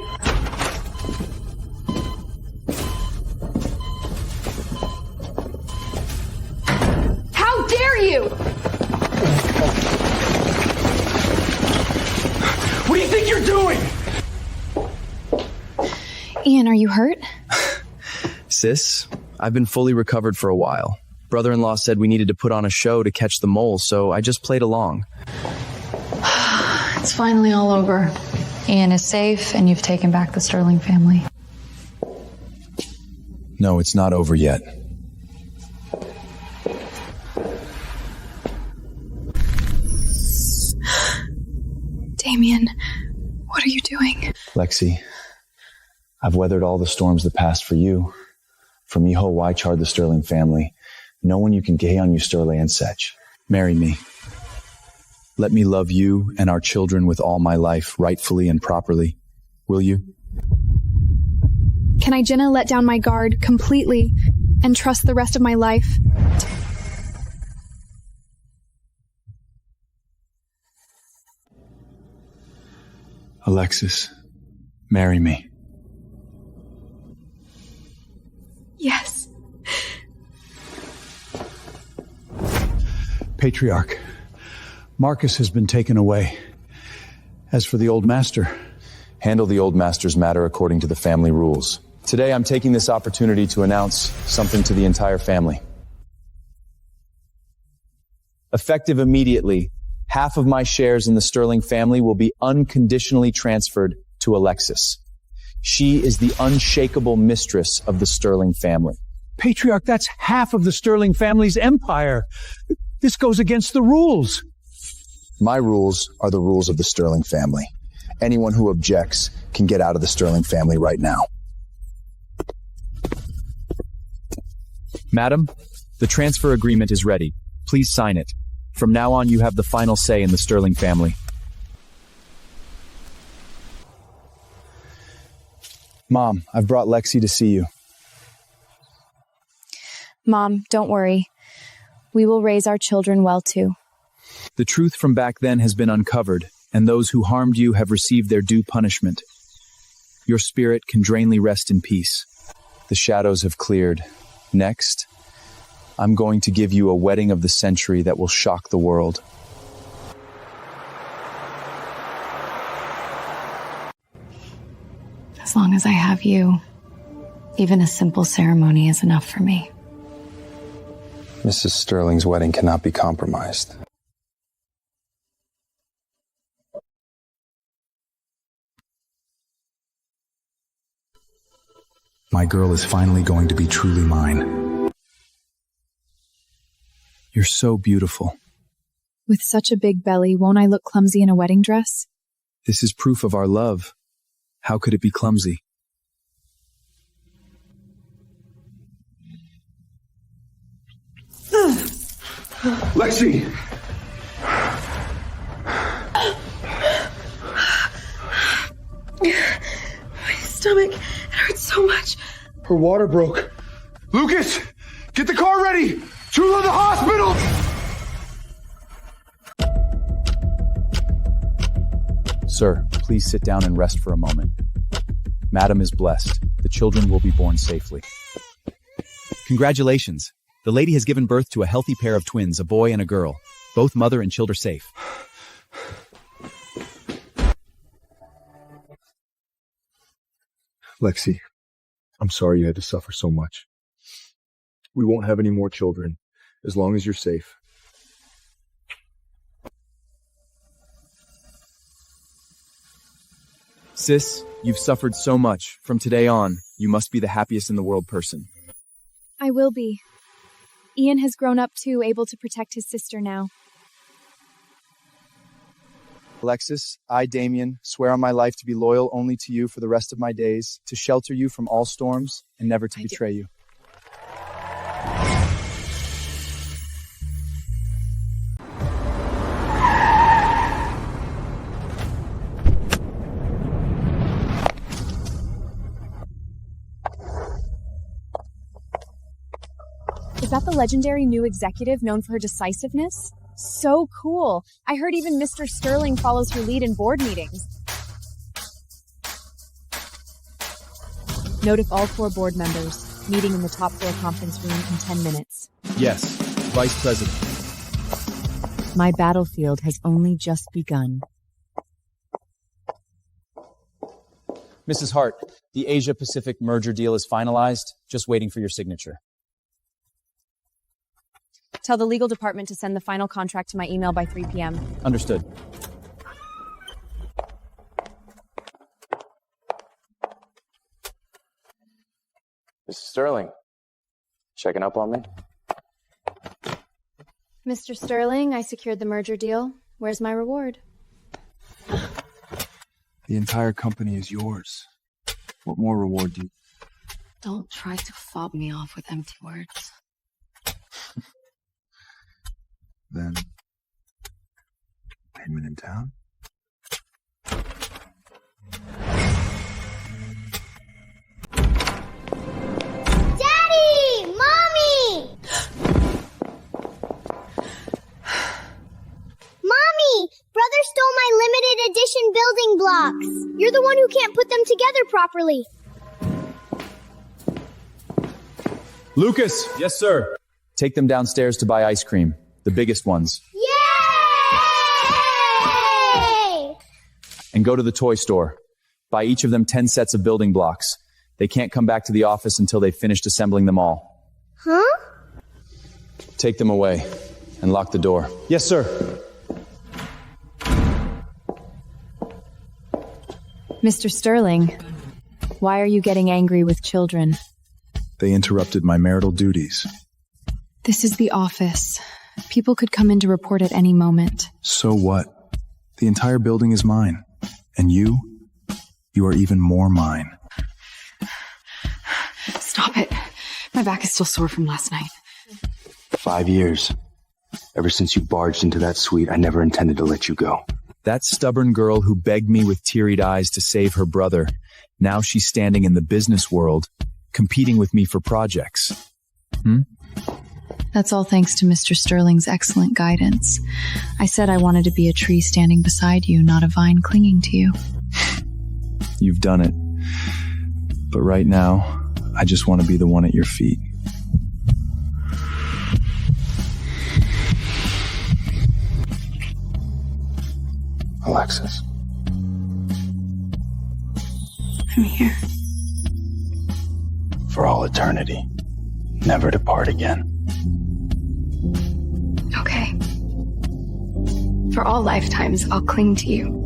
How dare you! What do you think you're doing? Ian, are you hurt? Sis, I've been fully recovered for a while. Brother-in-law said we needed to put on a show to catch the mole, so I just played along. It's finally all over. Ian is safe, and you've taken back the Sterling family. No, it's not over yet. Damien, what are you doing? Lexi, I've weathered all the storms that passed for you. From Yeho Wychard, the Sterling family. No one you can gay on you, Sterling and Setch. Marry me. Let me love you and our children with all my life, rightfully and properly. Will you? Can I, Jenna, let down my guard completely and trust the rest of my life? Alexis, marry me. Yes. Patriarch, Marcus has been taken away. As for the old master, handle the old master's matter according to the family rules. Today, I'm taking this opportunity to announce something to the entire family. Effective immediately, half of my shares in the Sterling family will be unconditionally transferred to Alexis. She is the unshakable mistress of the Sterling family. Patriarch, that's half of the Sterling family's empire. This goes against the rules. My rules are the rules of the Sterling family. Anyone who objects can get out of the Sterling family right now. Madam, the transfer agreement is ready. Please sign it. From now on, you have the final say in the Sterling family. Mom, I've brought Lexi to see you. Mom, don't worry. We will raise our children well too. The truth from back then has been uncovered, and those who harmed you have received their due punishment. Your spirit can drainly rest in peace. The shadows have cleared. Next, I'm going to give you a wedding of the century that will shock the world. As long as I have you, even a simple ceremony is enough for me. Mrs. Sterling's wedding cannot be compromised. My girl is finally going to be truly mine. You're so beautiful. With such a big belly, won't I look clumsy in a wedding dress? This is proof of our love. How could it be clumsy? Lexi! My stomach, it hurts so much. Her water broke. Lucas! Get the car ready! True to the hospital! Sir, please sit down and rest for a moment. Madam is blessed. The children will be born safely. Congratulations. The lady has given birth to a healthy pair of twins, a boy and a girl. Both mother and child are safe. Lexi, I'm sorry you had to suffer so much. We won't have any more children, as long as you're safe. Sis, you've suffered so much. From today on, you must be the happiest in the world person. I will be. Ian has grown up too, able to protect his sister now. Alexis, I, Damien, swear on my life to be loyal only to you for the rest of my days, to shelter you from all storms, and never to betray you. Is that the legendary new executive known for her decisiveness? So cool. I heard even Mr. Sterling follows her lead in board meetings. Note if all 4 board members, meeting in the top floor conference room in 10 minutes. Yes, Vice President. My battlefield has only just begun. Mrs. Hart, the Asia-Pacific merger deal is finalized. Just waiting for your signature. Tell the legal department to send the final contract to my email by 3 p.m. Understood. Mrs. Sterling, checking up on me? Mr. Sterling, I secured the merger deal. Where's my reward? The entire company is yours. What more reward do you... Don't try to fob me off with empty words. Then, payment in town? Daddy! Mommy! Mommy! Brother stole my limited edition building blocks. You're the one who can't put them together properly. Lucas! Yes, sir. Take them downstairs to buy ice cream. The biggest ones. Yay! And go to the toy store. Buy each of them 10 sets of building blocks. They can't come back to the office until they've finished assembling them all. Huh? Take them away and lock the door. Yes, sir. Mr. Sterling, why are you getting angry with children? They interrupted my marital duties. This is the office. People could come in to report at any moment. So what? The entire building is mine. And you are even more mine. Stop it. My back is still sore from last night. 5 years. Ever since you barged into that suite, I never intended to let you go. That stubborn girl who begged me with teary eyes to save her brother, now she's standing in the business world, competing with me for projects. That's all thanks to Mr. Sterling's excellent guidance. I said I wanted to be a tree standing beside you, not a vine clinging to you. You've done it. But right now, I just want to be the one at your feet. Alexis. I'm here. For all eternity. Never to part again. Okay. For all lifetimes, I'll cling to you.